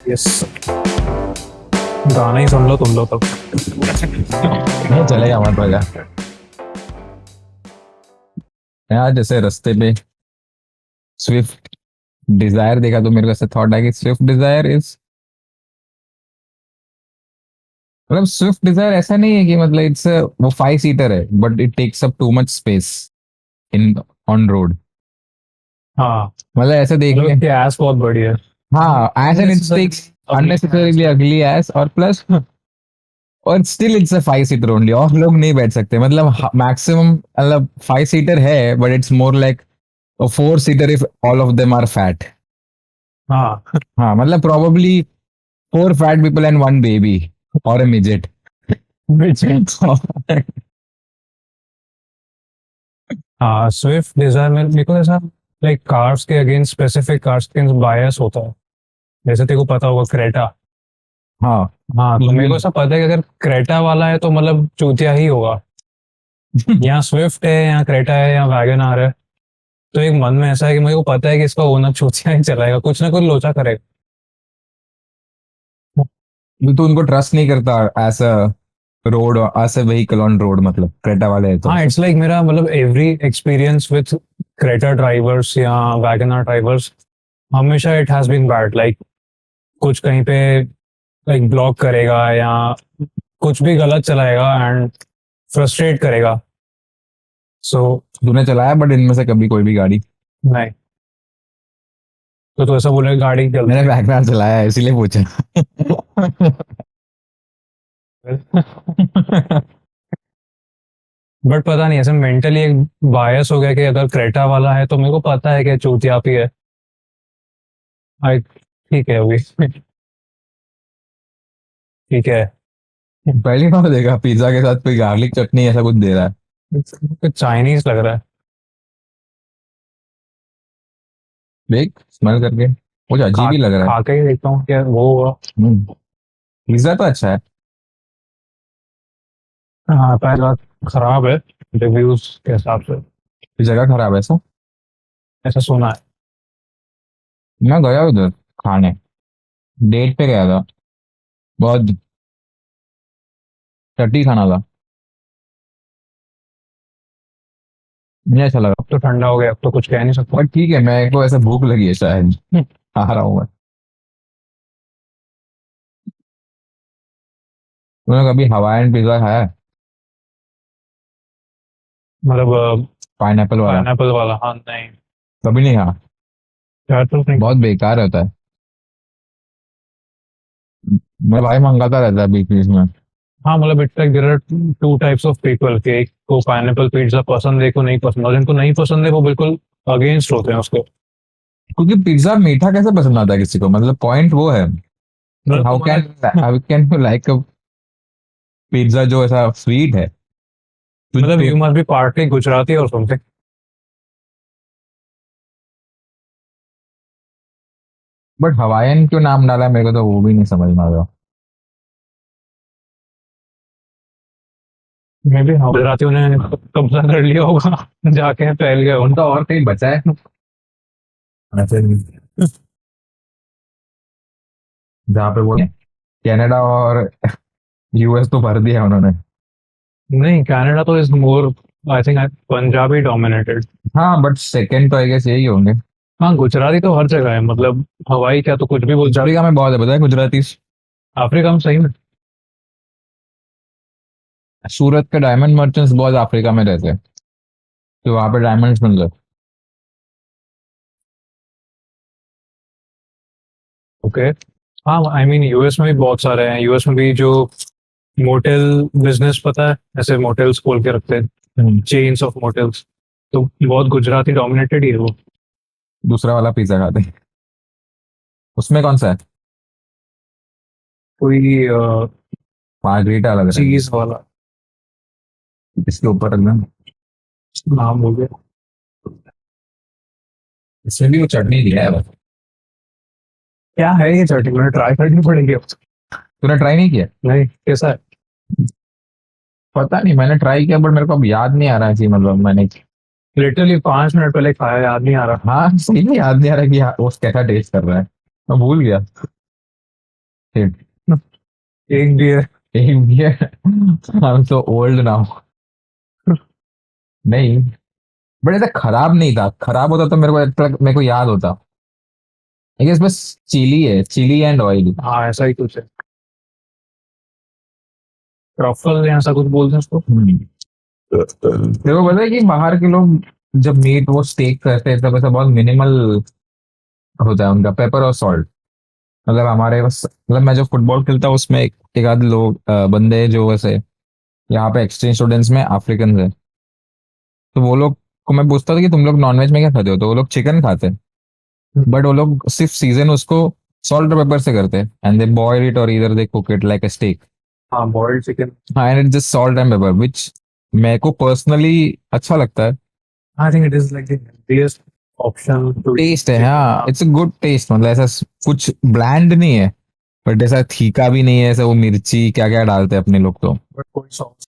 Yes, गाना ही सुन लो तुम लोग तब। नहीं चलेगा मत भैया। यार जैसे रास्ते पे स्विफ्ट डिजायर देखा तो मेरे को ऐसा थॉट है कि स्विफ्ट डिजायर इज, मतलब स्विफ्ट डिजायर ऐसा नहीं है कि मतलब इट्स वो 5 सीटर है but it takes up too much space in on road. हाँ, मतलब ऐसे देख मतलब के, इसकी एस बहुत बड़ी है। हाँ as an it takes unnecessarily ugly ass और प्लस, और still it's a 5 seater only, और लोग नहीं बैठ सकते, मतलब मैक्सिमम मतलब 5 सीटर है but it's more like 4 seater if all of them are fat. हाँ। हाँ मतलब probably 4 fat people and 1 baby और ए मिजेट। हाँ, स्विफ्ट डिजायर में मेरे को ऐसा लाइक कार्स के अगेंस्ट, स्पेसिफिक कार्स के अगेंस्ट बायस होता है। जैसे तेरे को पता होगा क्रेटा। हाँ हाँ, तो मेरे को ऐसा पता है कि अगर क्रेटा वाला है तो मतलब चूतिया ही होगा। यहाँ स्विफ्ट है, यहाँ क्रेटा है, यहाँ वैगन आर है। तो एक मन में ऐसा है कि मेरे को पता है कि इसका ओनर चूतिया ही चलाएगा, कुछ ना कुछ लोचा करेगा। तो उनको ट्रस्ट नहीं करता as a road, as a vehicle on road, मतलब क्रेटा वाले है तो। हाँ, इट्स लाइक मेरा मतलब every experience with Creta drivers या वैगन आर ड्राइवर्स, हमेशा it has been bad. Like कुछ कहीं पे लाइक ब्लॉक करेगा या कुछ भी गलत चलाएगा एंड फ्रस्ट्रेट करेगा। सो तूने चलाया बट इनमें से कभी कोई भी गाड़ी? नहीं, तो तू ऐसा बोले गाड़ी मैंने चलती वैगनआर चलाया है इसीलिए पूछा। है। बट पता नहीं, ऐसे मेंटली एक बायस हो गया कि अगर क्रेटा वाला है तो मेरे को पता है कि चूतिया ही है। आई, ठीक है अभी। ठीक है। पहली बार देखा पिज्जा के साथ कोई गार्लिक चटनी ऐसा कुछ दे रहा है। चाइनीज लग रहा है। देख स्मेल करके कुछ खा अजीब ही लग रहा है। खा के ही देखता हूँ क्या वो होगा। पिज्जा तो अच्छा है। हाँ, पहली बात खराब है रिव्यूज के हिसाब से, इस जगह खराब है ऐसा। ऐसा सुना है। मैं गया उधर खाने, डेट पे गया था, बहुत टट्टी खाना था, मुझे अच्छा लगा। अब तो ठंडा हो गया, अब तो कुछ कह नहीं सकता। बट ठीक है, मेरे को ऐसा भूख लगी है शायद, आ रहा हूँ मैं। तूने कभी हवाईयन पिज्जा खाया है? मतलब पाइनएप्पल वाला? पाइनएप्पल वाला, हाँ नहीं। कभी नहीं खाया? यार तो नहीं। बहुत बेकार होता है। मेरा भाई मंगाता रहता है बीच बीच में। हाँ, मतलब it's like there are two types of people के, एक को पाइनएप्पल पिज्जा पसंद है, को नहीं पसंद, और जिनको नहीं पसंद है वो बिल्कुल अगेंस्ट होते हैं उसके। क्योंकि पिज्जा मीठा कैसे पसंद आता है किसी को, मतलब पॉइंट वो है। मतलब हाउ तुम्हारा, can how can you like a pizza जो ऐसा स्वीट है? मतलब तो you must be partly Gujarati और समथिंग। बट हवाईयन क्यों नाम डाला है, मेरे को तो वो भी नहीं समझ में आ रहा। मे भी गुजरातियों ने कब्जा कर लिया होगा। जाके फैल गए उनका होगा। और कहीं बचा है ऐसे जहाँ पे वो कनाडा और यूएस तो भर दिया उन्होंने। नहीं, कनाडा तो is more, I think Punjabi dominated. हाँ बट सेकंड तो आई गेस यही होंगे। हाँ, गुजराती तो हर जगह है, मतलब हवाई क्या तो कुछ भी बोल सकते। अफ्रीका में बहुत है पता है गुजराती। अफ्रीका में सही में। सूरत के डायमंड मर्चेंट्स बहुत अफ्रीका में रहते हैं, तो वहां पे डायमंड्स मिल जाते। ओके। हाँ, आई मीन यूएस में भी बहुत सारे हैं, यूएस में भी जो मोटेल बिजनेस, पता है, ऐसे मोटेल्स खोल के रखते हैं, चेन्स ऑफ मोटेल्स। तो बहुत गुजराती डोमिनेटेड ही है वो। दूसरा वाला पिज्जा खाते हैं, उसमें कौन सा है? कोई मार्गरीटा लग रहा है। चीज वाला इसके ऊपर रख देना। नाम हो गया। इसमें भी वो चटनी दिया है बस। क्या है ये चटनी, मैंने ट्राई करनी पड़ेगी अब। तूने ट्राई नहीं किया? नहीं, कैसा है? पता नहीं, मैंने ट्राई किया बट मेरे को अब याद नहीं आ रहा है कि मतलब मैंने। लिटरली 5 मिनट पहले खाया, याद नहीं आ रहा। हाँ सही में याद नहीं आ रहा कि हाँ, वो कैसा टेस्ट कर रहा है, मैं भूल गया। Shit. एक भी है। एक ये I'm so old now. नहीं, बट ऐसा खराब नहीं था, खराब होता तो मेरे को याद होता। आई गेस बस चिली है, चिली एंड ऑयल। हाँ ऐसा ही कुछ है, ट्रफल या ऐसा कुछ बोलते हैं उसको। तेरे को पता है कि बाहर के लोग जब मीट वो स्टेक करते हैं तब ऐसा बहुत मिनिमल होता है उनका, पेपर और सॉल्ट। मतलब हमारे बस, मतलब मैं जो फुटबॉल खेलता हूँ उसमें एक आध लोग बंदे हैं जो वैसे यहाँ पे एक्सचेंज स्टूडेंट्स में अफ्रीकन है। तो वो लोग को मैं पूछता था कि तुम लोग नॉनवेज में क्या खाते हो, तो वो लोग चिकन खाते हैं। बट वो लोग सिर्फ सीजन उसको सॉल्ट और पेपर से करते हैं, एंड दे बॉयल इट और इधर they cook it like a steak. हाँ बॉइल्ड चिकन। हाँ, and it just salt and pepper which मेरे को पर्सनली अच्छा लगता है। I think it is like the healthiest option to eat taste है, चिकन। हाँ, हाँ इट्स अ गुड टेस्ट, मतलब ऐसा कुछ ब्लैंड नहीं है, बट ऐसा तीखा भी नहीं है, ऐसा वो मिर्ची क्या क्या डालते हैं अपने लोग तो। बट कोई सॉस,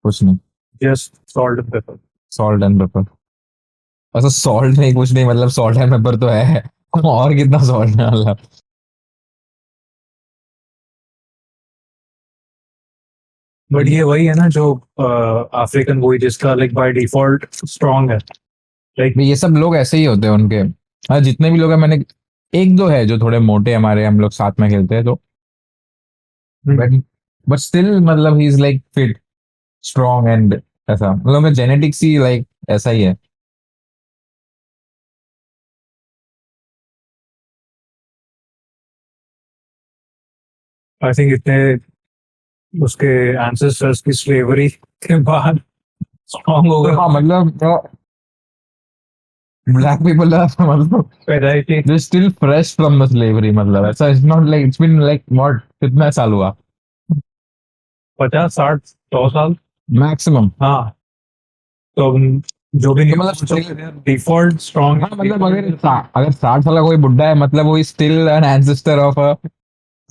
कुछ नहीं, just salt and paper. Salt and paper. ऐसा सॉल्ट नहीं, कुछ नहीं, मतलब सॉल्ट एंड पेपर तो है और कितना सॉल्ट है मतलब। बट ये वही है ना जो अफ्रीकन वही जिसका लाइक बाय डिफॉल्ट स्ट्रांग है, लाइक। ये सब लोग ऐसे ही होते हैं उनके, जितने भी लोग हैं, मैंने एक दो है जो थोड़े मोटे, हमारे हम लोग साथ में खेलते हैं तो, बट बट स्टिल मतलब he is like fit, strong and ऐसा, मतलब जेनेटिक्स ही लाइक ऐसा ही है। आई थिंक इतने उसके एंसेस्टर्स की स्लेवरी के बाद स्ट्रांग हो गए हाँ मतलब ब्लैक पीपल मतलब पैदाइशी। They still fresh from the slavery, मतलब ऐसा it's not like it's been like what कितना साल हुआ, 50 60 100 साल। मैक्सिमम। हाँ तो जो भी तो न्यू मतलब still- डिफॉल्ट स्ट्रांग हाँ मतलब अगर 60 साल का कोई बुढ़ा है, मतलब वो स्टिल एन एंसेस्टर ऑफ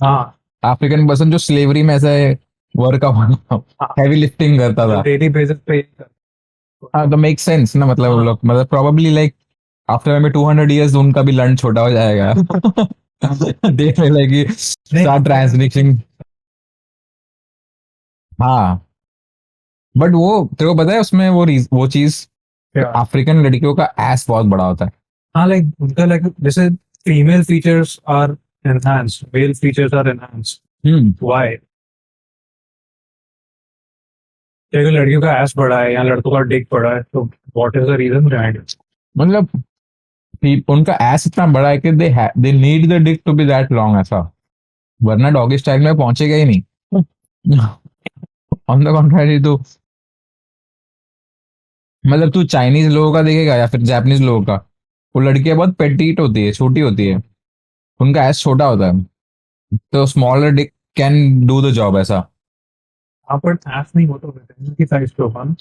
हाँ अफ्रीकन पर्सन जो स्लेवरी में ऐसे वर्क हाँ हैवी लिफ्टिंग करता जो था। डेली बेसिस पे हाँ तो मेक सेंस ना, मतलब वो हाँ लोग मतलब प्रोबेबली लाइक आफ्टर में 200 years उनका भी लंच छोटा हो जाएगा देख रहे like कि नहीं स्टार्ट ट्रांसलेशन। हाँ, बट वो तेरे को पता है उसमें वो चीज, क्या। अफ्रीकन लड़कियों का एस बहुत बड़ा होता है। हाँ लाइक उनका लाइक जैसे female features are enhanced, male features are enhanced. Hmm. Why? देखो लड़कियों का एस बड़ा है या लड़कों का डिक बड़ा है, तो what is the reason behind it? मतलब उनका एस इतना बड़ा है कि they need the dick to be that long ऐसा, वरना डॉगी स्टाइल में पहुंचेगा ही नहीं ऑन द कॉन्ट्रारी तो, मतलब तू चाइनीज लोगों का देखेगा या फिर जापानीज लोगों का, वो लड़कियां बहुत पेटीट होती है, छोटी होती है, उनका एस छोटा होता है, तो smaller Dick can do the job ऐसा। हाँ पर एस नहीं हो तो की साइज पे होगा ना,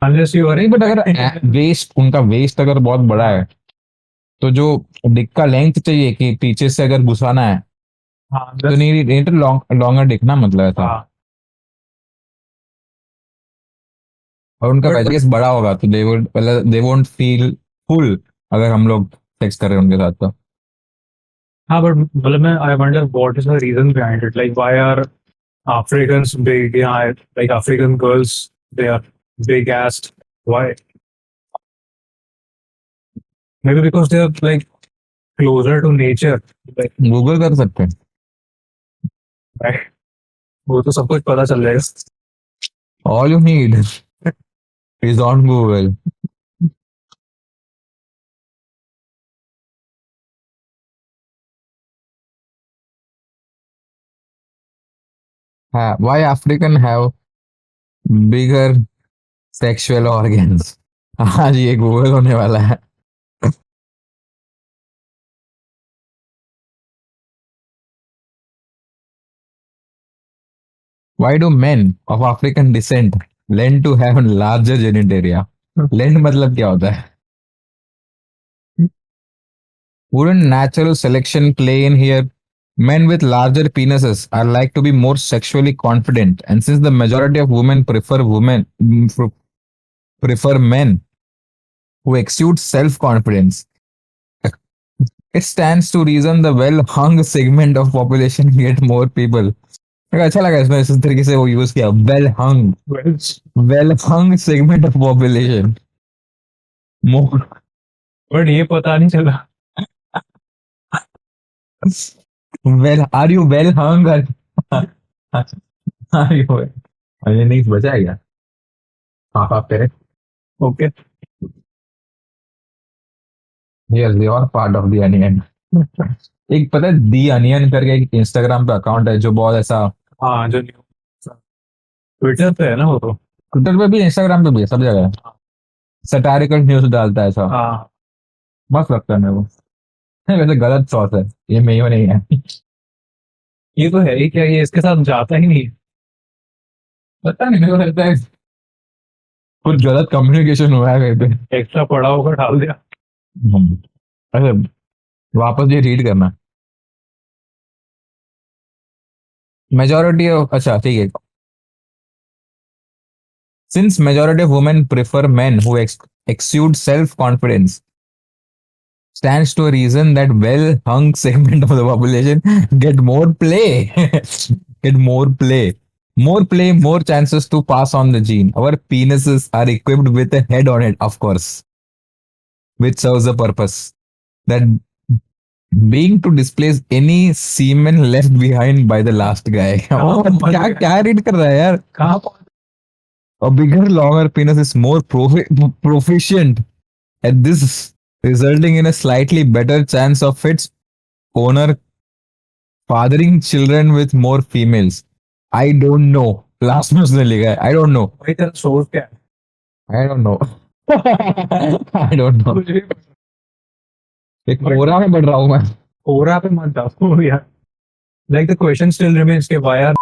अनलेस यू आर नहीं बट अगर वेस्ट, उनका वेस्ट अगर बहुत बड़ा है, तो जो डिक का लेंथ चाहिए कि पीछे से अगर घुसाना है, हाँ तो बस। नहीं तो लॉन्गर डिक ना, मतलब ऐसा। हाँ और उनका बट पैकेज बड़ा होगा तो दे वोंट फील फुल अगर हम लोग सेक्स कर रहे हैं उनके साथ तो। हाँ बट मतलब मैं I wonder what is the reason behind it, like why are Africans big, yeah, like African girls, they are big assed. Why? Maybe because they are like closer to nature. Like, Google कर सकते हैं। right? वो तो सब कुछ पता चल जाएगा। All you need is on Google. Why African have bigger sexual organs. हाँ जी, ये गूगल होने वाला है। Why do men of African descent lend to have larger genitalia? Lend मतलब क्या होता है? Wouldn't natural selection play in here? Men with larger penises are like to be more sexually confident, and since the majority of women prefer men who exude self-confidence, It stands to reason the well-hung segment of population get more people. मेरे को अच्छा लगा इसमें इस तरीके से वो use किया, well-hung, well-hung segment of population. More, but ये पता नहीं चला। well, are you well-hung? Are you? अरे नहीं बचा है क्या? हाफ हाफ तेरे. Okay. Here's your part of the onion. एक पता है दी अनियन करके एक इंस्टाग्राम पे अकाउंट है जो बहुत ऐसा, हाँ जो ट्विटर पे है ना वो तो। ट्विटर पे भी इंस्टाग्राम पे भी है, सब जगह है. सटारिकल न्यूज डालता है ऐसा. हाँ मस्त लगता है मेरे को. नहीं, वैसे गलत सॉस है, ये मेयो नहीं है. ये तो है ही क्या, ये इसके साथ जाता ही नहीं है। पता नहीं, मेरे को लगता है कुछ गलत कम्युनिकेशन हुआ है कहीं पे. एक्स्ट्रा पड़ा होगा डाल दिया। अरे वापस ये रीड करना. मेजोरिटी ऑफ, अच्छा ठीक है. Since majority of women prefer men who exude self-confidence, stands to a reason that well-hung segment of the population get more play. Get more play, more chances to pass on the gene. Our penises are equipped with a head on it, of course, which serves a purpose. That being to displace any semen left behind by the last guy. Oh, क्या क्या read कर रहा है यार? कहाँ A bigger, longer penis is more proficient at this, resulting in a slightly better chance of its owner fathering children with more females. I don't know. Last में उसने लिखा है. I don't know. भाई तेरा सोच क्या है? I don't know. I don't know. मुझे एक कोरा में पढ़ रहा हूँ मैं. कोरा पे मत जाओ यार। Like the question still remains के वाई आर।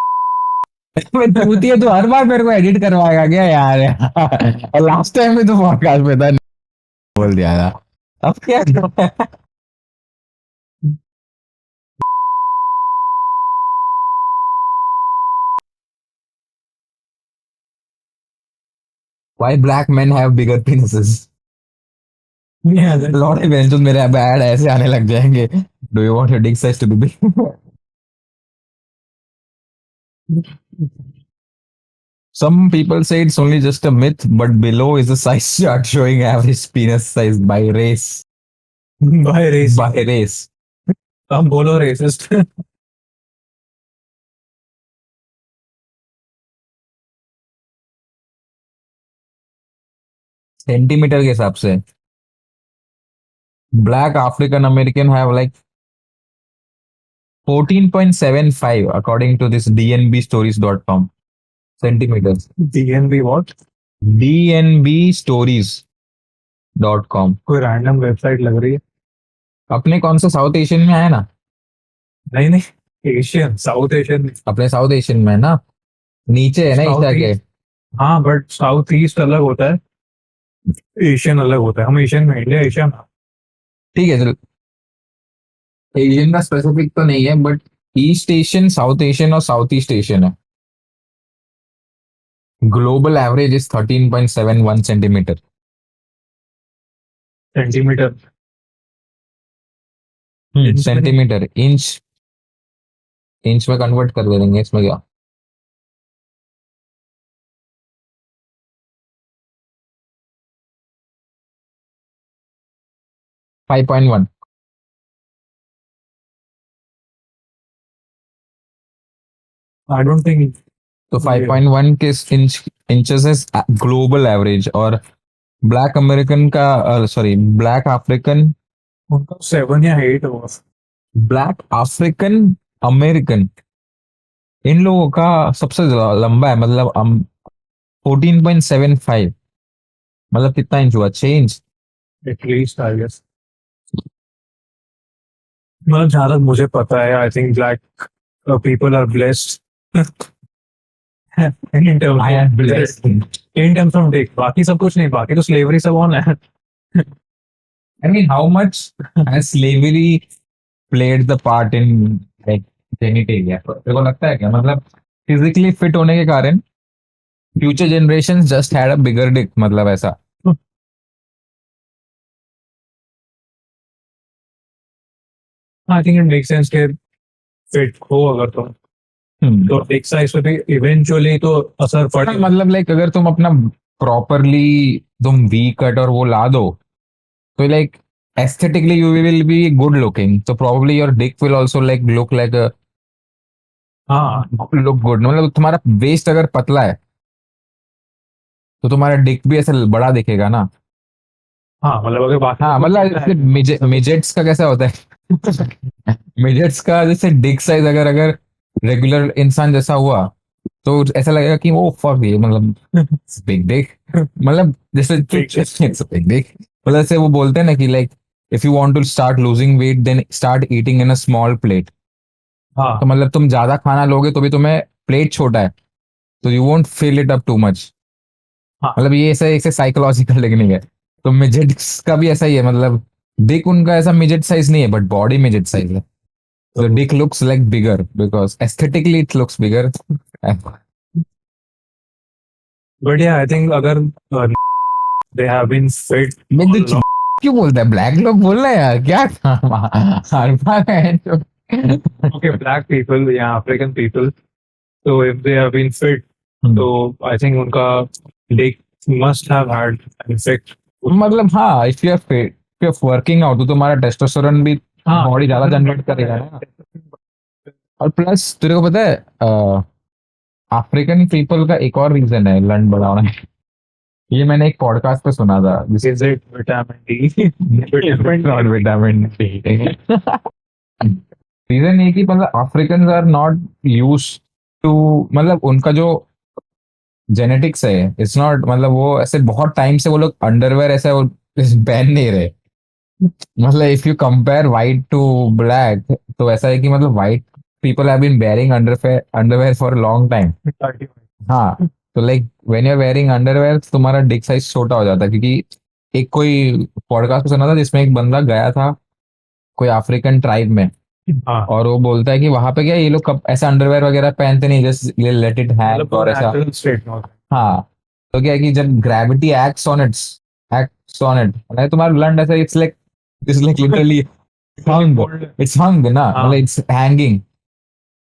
मैं पूछती है तो हर बार मेरे को एडिट करवाएगा क्या यार? और लास्ट टाइम में तो पॉडकास्ट में था, बोल दिया था. अब क्या करना है? Why black men have bigger penises? लौड़े बेंचो मेरे अब ऐड ऐसे आने लग जाएंगे. Do you want your dick size to be big? Some people say it's only just a myth, but below is a size chart showing average penis size by race. भाई race. By race. हम बोलो resist. Centimetre के हिसाब से. Black African American have like 14.75 according to this dnbstories.com centimeters. DNB what? dnbstories.com. कोई random website लग रही है। अपने कौन सा साउथ एशियन में है ना? नहीं नहीं, एशियन साउथ एशियन। अपने साउथ एशियन में है ना? नीचे है ना इस साउथ के. ईस्ट। हाँ बट साउथ ईस्ट अलग होता है, एशियन अलग होता है। हम एशियन में, इंडिया एशिया में। ठीक है चल. एशियन का स्पेसिफिक तो नहीं है but east Asian, south Asian और साउथ ईस्ट एशियन है. Global average is 13.71 centimetre. Centimetre. Centimetre. Inch, inch में कन्वर्ट कर दे देंगे इसमें क्या. 5.1. आई डोंट थिंक। तो 5.1 के इंचेस है ग्लोबल एवरेज. और ब्लैक अमेरिकन का, सॉरी ब्लैक अफ्रीकन, उनका 7 या 8 होगा। ब्लैक अफ्रीकन अमेरिकन इन लोगों का सबसे लंबा है, मतलब 14.75. मतलब कितना इंच हुआ, 6 इंच. At least I guess. मतलब जहाँ तक मुझे पता है, I think black people are blessed in I am blessed. Terms of dick. बाकी सब कुछ नहीं, बाकी तो स्लेवरी सब ऑन है। I mean, how much has slavery played the part in like genitalia? तेरे को लगता है क्या, मतलब फिजिकली फिट होने के कारण future generation just had a bigger Dick, मतलब ऐसा. आई थिंक इट मेक सेंस के फिट हो अगर तो एक साइज पे भी इवेंचुअली तो असर पड़े। मतलब लाइक अगर तुम अपना प्रॉपरली तुम वी कट और वो ला दो तो like aesthetically you will be good looking, तो probably your dick will also like look like हाँ लुक गुड। मतलब तुम्हारा वेस्ट अगर पतला है तो तुम्हारा डिक भी ऐसे बड़ा दिखेगा ना। हाँ, मतलब अगर बाकी हाँ मतलब जैसे मिजेट्स का कैसा होता है मिजेट्स का जैसे डिक साइज अगर अगर रेगुलर इंसान जैसा हुआ तो ऐसा लगेगा कि वो फक ये मतलब बिग डिक, मतलब जैसे बिग डिक। मतलब जैसे वो बोलते हैं ना कि like if you want to start losing weight then start eating in a small plate. तो हाँ मतलब तुम ज्यादा खाना लोगे तो भी तुम्हें प्लेट छोटा है तो you won't fill it up too much. हाँ मतलब ये ऐसा एक साइकोलॉजिकल टेक्निक है। तो मिजेट्स का भी ऐसा ही है, मतलब डिक उनका ऐसा मिजेट साइज नहीं है बट बॉडी मिजेट साइज है। तो Dick looks like bigger because aesthetically it looks bigger. But या आई थिंक अगर दे हैव बीन फिट मैं तो क्यों बोलता है ब्लैक लोग बोल रहे हैं यार क्या हर बार है तो ओके ब्लैक पीपल या अफ्रीकन पीपल, तो if they have been fit तो आई थिंक उनका dick must have had an effect। मतलब हाँ if you are fit if you are working out तो तुम्हारा टेस्टोस्टेरोन भी हाँ बॉडी ज्यादा जनरेट करेगा ना। और प्लस तेरे को पता है अफ्रीकन पीपल का एक और रीजन है लंड बढ़ाना। ये मैंने एक पॉडकास्ट पे सुना था is it vitamin D? Not vitamin D. Reason ये कि मतलब African are not use to, मतलब उनका जो जेनेटिक्स है इट्स नॉट, मतलब वो ऐसे बहुत टाइम से वो लोग अंडरवेयर ऐसे वो पहन नहीं रहे। मतलब if you compare white to black तो ऐसा है कि मतलब white people have been wearing underwear underwear for long time. हाँ तो like when you are wearing underwear तुम्हारा डिक साइज छोटा हो जाता है, क्योंकि एक कोई पॉडकास्ट सुना था जिसमें एक बंदा गया था कोई अफ्रीकन ट्राइब में हाँ और वो बोलता है कि वहां पे क्या ये लोग कब ऐसा अंडरवेयर वगैरह पहनते नहीं, जस्ट लेट इट हैंग और ऐसा। natural state में होता हाँ तो क्या है कि जब ग्रेविटी एक्ट्स ऑन इट मतलब तुम्हारा लंड ऐसा इट्स लाइक लिटरली हंग, है। इट्स हंग ना, मतलब हाँ इट्स हैंगिंग।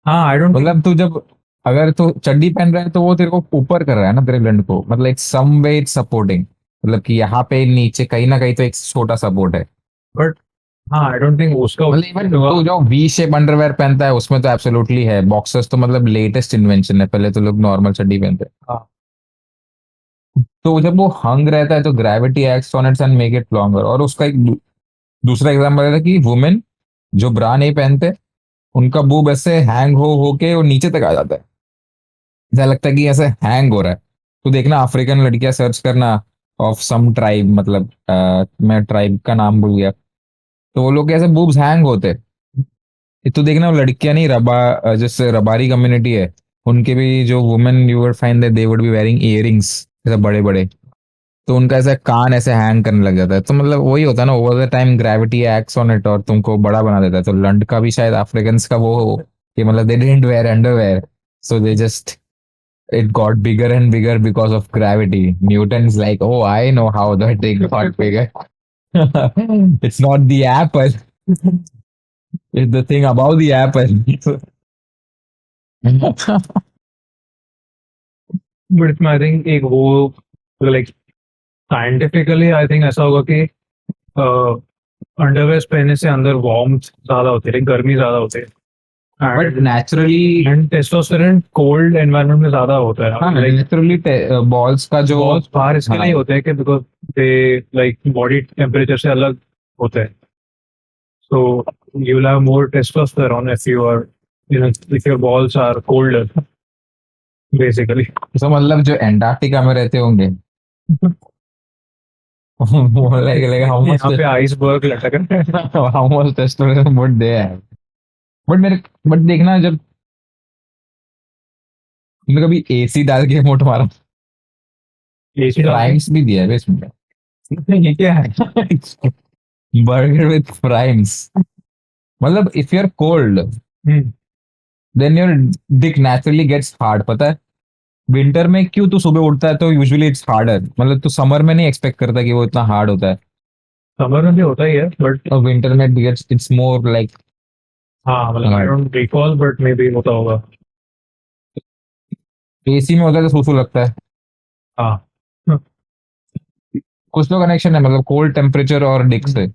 हाँ आई डोंट थिंक मतलब तू जब अगर तू चड्डी पहन रहा है तो वो तेरे को ऊपर कर रहा है ना तेरे लंड को, मतलब it's some way it's supporting, मतलब कि यहाँ पे नीचे कहीं ना कहीं तो एक छोटा सपोर्ट है। बट हाँ आई डोंट थिंक उसका मतलब इवन तू जो वी शेप अंडरवेयर पहनता है उसमें तो एब्सोल्युटली है, बॉक्सर्स तो मतलब लेटेस्ट इन्वेंशन है, पहले तो लोग नॉर्मल चड्डी पहनते हैं। हाँ तो जब वो हंग रहता है तो gravity acts on it's and make it longer. और उसका एक दूसरा एग्जांपल है कि वुमेन जो ब्रा नहीं पहनते उनका बूब ऐसे हैंग हो के वो नीचे तक आ जाता है, ऐसा लगता है कि ऐसे हैंग हो रहा है। तो देखना अफ्रीकन लड़कियां सर्च करना ऑफ सम ट्राइब, मतलब मैं ट्राइब का नाम भूल गया, तो वो लोग ऐसे बूब्स हैंग होते हैं। तो देखना वो लड़कियां नहीं जैसे रबारी कम्युनिटी है उनके भी जो women you would find that they would be wearing earrings ऐसे बड़े बड़े, तो उनका ऐसा कान ऐसे हैंग करने लग जाता है। तो मतलब वही होता है ना, over the time gravity acts on it और तुमको बड़ा बना देता है। तो लंड का भी शायद अफ्रीकन का वो हो कि मतलब they didn't wear underwear so they just it got bigger and bigger because of gravity. Newton's like, oh, I know how that thing got bigger. It's not the apple, it's the thing above the apple. But इसमें I think एक वो like scientifically I think ऐसा होगा कि underwear पहनने से अंदर warm ज्यादा होती है, गर्मी ज्यादा होती है। But naturally, and testosterone cold environment में ज्यादा होता है। हाँ लाइक नेचुरली बॉल्स का जो बॉल्स बाहर इसके लिए हाँ होते हैं कि because they like body temperature से अलग होते हैं। So you will have more testosterone if you are if your balls are colder basically। तो मतलब जो एंटार्क्टिका में रहते होंगे वो लाइक हाउ मच यहाँ पे आइसबर्ग लटक रहे हैं। How much testosterone would they have. But मेरे बट देखना जब तुमने कभी एसी डाल के मोट मारा, एसी प्राइम्स भी दिया है बे इसमें। ये क्या है? बर्गर विथ प्राइम्स, मतलब if you are cold hmm, then your dick naturally gets hard, पता है। विंटर में क्यों तू सुबह उठता है तो यूजुअली इट्स हार्डर, मतलब तू समर में नहीं एक्सपेक्ट करता कि वो इतना हार्ड होता है। समर में भी होता ही है बट और विंटर में इट्स मोर लाइक हाँ मतलब आई हाँ, don't recall but may be होता होगा। एसी में होता है तो सूसू लगता है। हाँ। कुछ तो कनेक्शन है मतलब कोल्ड टेम्परेचर और डिक से।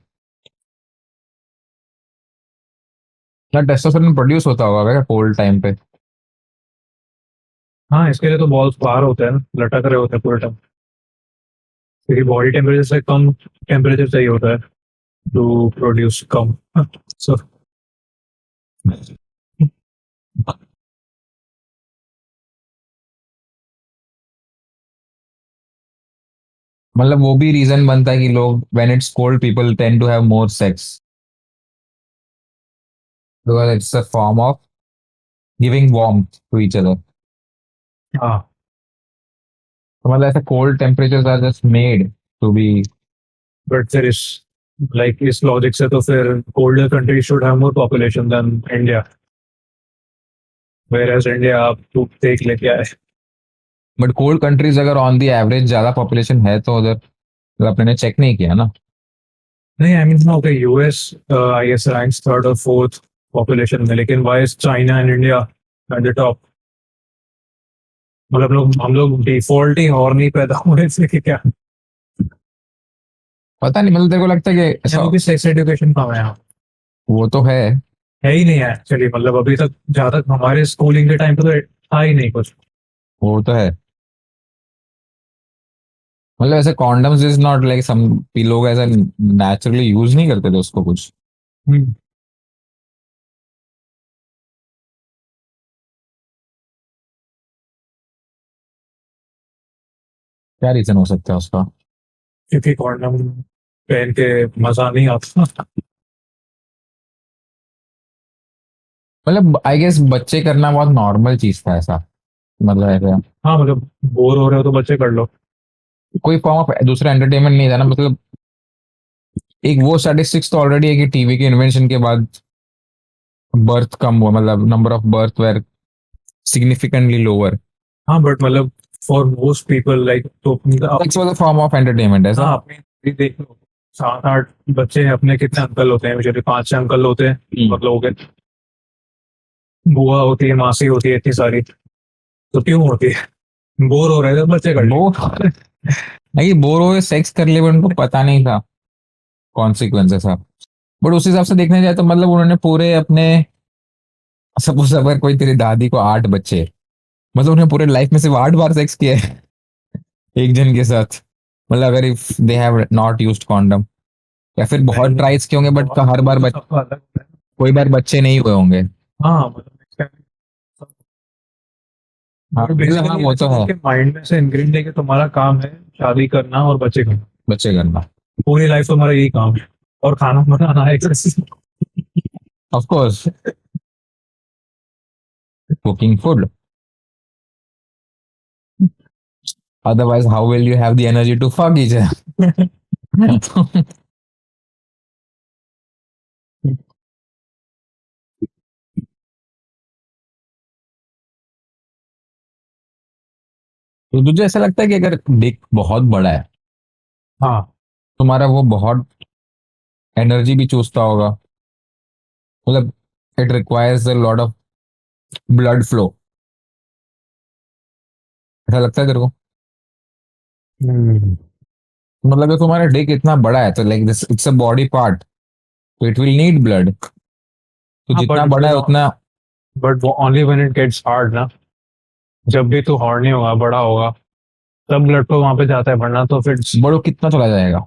क्या टेस्टोस्टेरोन प्रोड्यूस होता होगा क्या कोल्ड टाइम पे? हाँ इसके लिए तो बॉल्स बाहर होते हैं ना, लटक रहे होते हैं पूरे टाइम, क्योंकि बॉडी टेम्परेचर से कम टेम्परेचर चाहिए होता है टू प्रोड्यूस कम। सो मतलब वो भी रीजन बनता है कि लोग when it's cold people tend to have more sex because it's a form of giving warmth to each other. हाँ तो मतलब ऐसे cold temperatures are just made to be. But फिर इस लाइक इस लॉजिक से तो फिर colder country should have more population than India, whereas India आप तो देख लेके आए। बट कोल्ड कंट्रीज अगर ऑन दी एवरेज ज्यादा पॉपुलेशन है तो उधर मतलब अपने ने चेक नहीं किया ना। नहीं I mean okay US I guess ranks third और फोर्थ पॉपुलेशन में, लेकिन why is China and India at the top? मतलब लोग हम लोग डिफॉल्ट ही और नहीं पैदा हुए थे कि क्या? पता नहीं मतलब तेरे को लगता है कि ऐसा? यहाँ भी सेक्स एजुकेशन कम है यहाँ? वो तो है। है ही नहीं है एक्चुअली, मतलब अभी तक जहाँ तक हमारे स्कूलिंग के टाइम पे तो था ही नहीं कुछ। वो तो है। मतलब ऐसे condoms is not like some लोग ऐसा नेचुरली यूज नहीं करते थे उसको कुछ। हम्म, क्या रीजन हो सकता है उसका? क्योंकि कॉन्डम पहन के मजा नहीं आता। मतलब आई गेस बच्चे करना बहुत नॉर्मल चीज था ऐसा। मतलब ऐसा हाँ मतलब बोर हो रहे हो तो बच्चे कर लो। कोई फॉर्म ऑफ दूसरा एंटरटेनमेंट नहीं था ना मतलब। एक वो स्टैटिस्टिक्स तो ऑलरेडी है कि टीवी के इन्वेंशन के बाद बर्थ कम हुआ मतलब number of birth were significantly lower. हाँ बट मतलब फॉर मोस्ट पीपल लाइक तो that's was a form of entertainment ऐसा। हाँ अपनी भी देख लो, 7 8 बच्चे हैं अपने, कितने अंकल होते हैं मुझे 5 6 अंकल होते हैं बहुत लोगों के, बुआ होती है, मासी होती है, इतनी सारी, तो क्यों होती है? बोर हो रहे थे बच्चे कर वो लेंगे। नहीं बोर हो सेक्स कर लिए but उनको पता नहीं था कॉन्सिक्वेंसेस था। बट उस हिसाब से देखने जाए तो मतलब उन्होंने पूरे अपने सपोज अगर कोई तेरी दादी को 8 बच्चे मतलब उन्हें पूरे लाइफ में सिर्फ 8 बार सेक्स किया है एक जन के साथ। मतलब अगर if they have not used condom या फिर बहुत नहीं ट्राइज किए होंगे बट बहुत हर वो बार तो सबका अलग होता है। कोई बार बच्चे नहीं हुए होंगे। हाँ मतलब next time हाँ मतलब हाँ बेसिकली वो ऐसे तो है। उनके माइंड में से इंग्रेड है कि तुम्हारा काम है शादी करना और बच्चे करना, बच्चे करना। पूरी लाइफ तुम्हारा यही काम है, और खाना बनाना है। Of course cooking food otherwise how will you have the energy to fuck each other? तो तुझे ऐसा लगता है कि अगर डिक बहुत बड़ा है हाँ तुम्हारा वो बहुत एनर्जी भी चूसता होगा मतलब it requires a lot of blood flow. ऐसा लगता है तेरे को? हम्म। मतलब अगर तुम्हारा डिक इतना बड़ा है तो like this it's a body part तो इट विल नीड ब्लड। तो हाँ जितना बड़ा है उतना। बट वो only when it gets hard ना, जब भी तू हॉर्नी होगा बड़ा होगा तब ब्लड तो वहां पे जाता है, वरना तो फिर बड़ो कितना चला जाएगा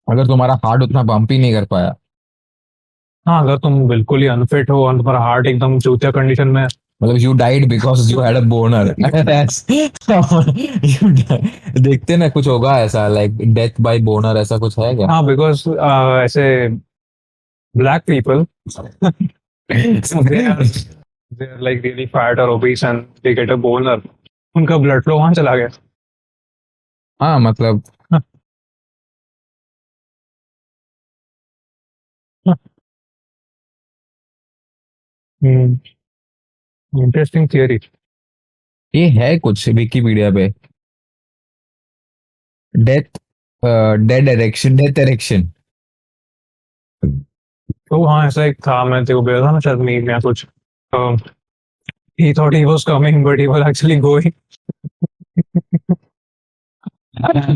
अगर तुम्हारा हार्ट उतना पंप ही नहीं कर पाया। हाँ अगर तुम बिल्कुल ही अनफिट हो और तुम्हारा हार्ट एकदम चूतिया कंडीशन में है, मतलब you died because you had a बोनर देखते ना कुछ होगा ऐसा लाइक डेथ बाय बोनर ऐसा कुछ है क्या? हाँ बिकॉज ऐसे black people they are like really fat और obese and they get a boner, उनका ब्लड फ्लो वहां चला गया। हाँ मतलब इंटरेस्टिंग थियरी। ये है कुछ विकिपीडिया पे death dead erection death erection तो हाँ ऐसा एक था, मैं तेरे को बोला था ना शायद मीम या कुछ, he thought he was coming but he was actually going.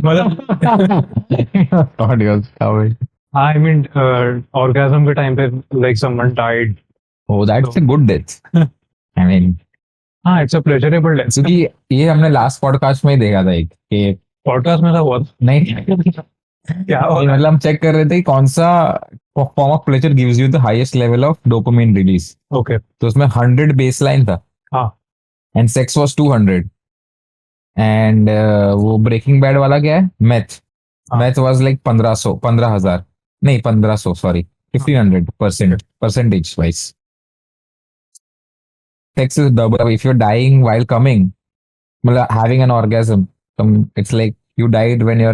मतलब Audio coming. I mean orgasm के टाइम पे like someone died. Oh, that's a good death. I mean, हाँ it's a pleasurable death. क्योंकि ये हमने last podcast में ही देखा था एक कि पॉडकास्ट में था बहुत नहीं क्या हो ये रहा है? मतलब हम चेक कर रहे थे कि कौन सा form of pleasure gives you the highest level of dopamine release. Okay तो उसमें 100 बेस लाइन था हाँ एंड सेक्स वाज 200 एंड वो ब्रेकिंग बैड वाला क्या है मैथ। हाँ मैथ वाज लाइक 1500 15,000 नहीं 1500 sorry 1500% percentage wise sex is double if you're dying while coming मतलब having an orgasm it's like you died when your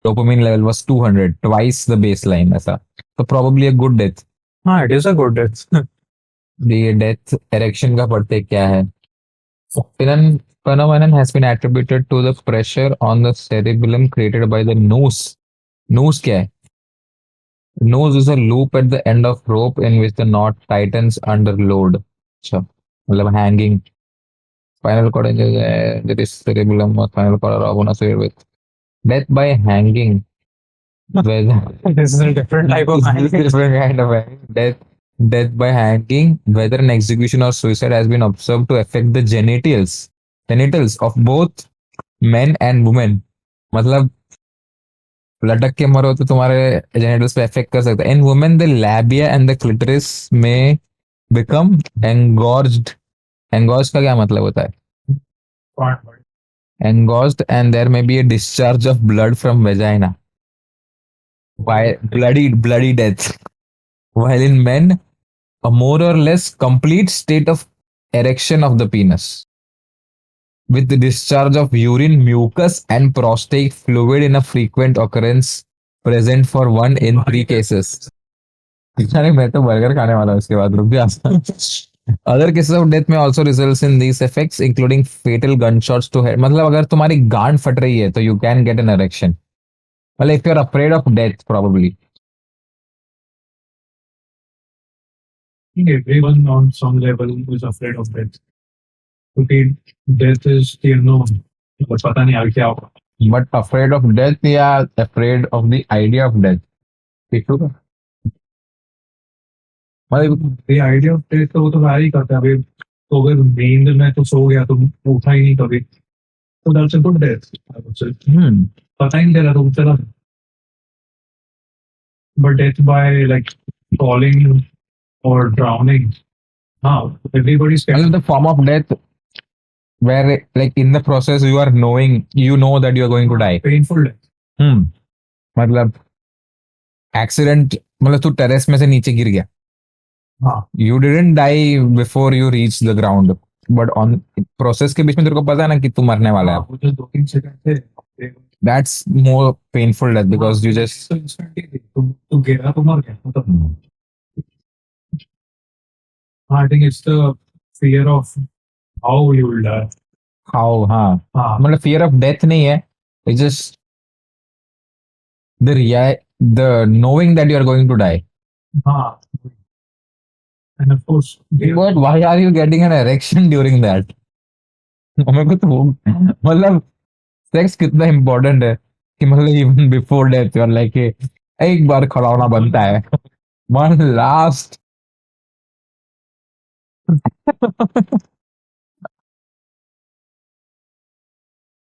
dopamine level was 200 twice the baseline ऐसा तो probably a good death। हाँ it is a good death. the death erection का पढ़ते क्या है phenomenon has been attributed to the pressure on the cerebellum created by the noose। noose क्या है? Noose is a loop at the end of rope in which the knot tightens under load। अच्छा मतलब hanging spinal cord injury there is cerebellum or spinal cord are often associated with death by hanging whether This is a different type of this is hanging. different kind of hanging. Death by hanging whether an execution or suicide has been observed to affect the genitals of both men and women। मतलब लटक के मरो तो तुम्हारे genitals पे affect कर सकता है। In women the labia and the clitoris में बिकम एंगॉर्ज्ड। एंगॉर्ज का क्या मतलब होता है? engorged and there may be a discharge of blood from vagina by bloody death while in men a more or less complete state of erection of the penis with the discharge of urine mucus and prostate fluid in a frequent occurrence present for one in three cases। अरे मैं तो burger खाने वाला हूँ इसके बाद रुक जा। Other cases of death may also result in these effects including fatal gunshots to head। मतलब अगर तुम्हारी गांड फट रही है तो you can get an erection। well if you're afraid of death probably Everyone on some level is afraid of death. क्योंकि death is still known. But पता नहीं आगे क्या होगा. but afraid of death या afraid of the idea of death ठीक होगा मतलब The idea of death तो वो तो वैरी करता है. अभी तो अगर नींद में तो सो गया तो उठा ही नहीं कभी, तो that's a good death. I would say. पता ही नहीं चला तो चला. But death by like falling or drowning. हाँ, everybody's मतलब scared. the form of death where like in the process you are knowing you know that you are going to die। Painful death. मतलब accident मतलब तू terrace में से नीचे गिर गया हाँ you didn't die before you reach the ground but on process के बीच में तेरे को पता है ना कि तू मरने वाला हाँ है। वो जो 2-3 सेकंड थे that's more painful death because you just instantly तुम गिरा तो मर गया मतलब. I think it's the fear of how you will die. How हाँ हाँ मतलब फियर ऑफ डेथ नहीं है it's just the real the knowing that you are going to die. हाँ. And of course but why are you getting an erection during that? मेरे को तो मतलब सेक्स कितना इम्पोर्टेंट है कि मतलब even before death you are like एक बार खड़ा होना बनता है one last.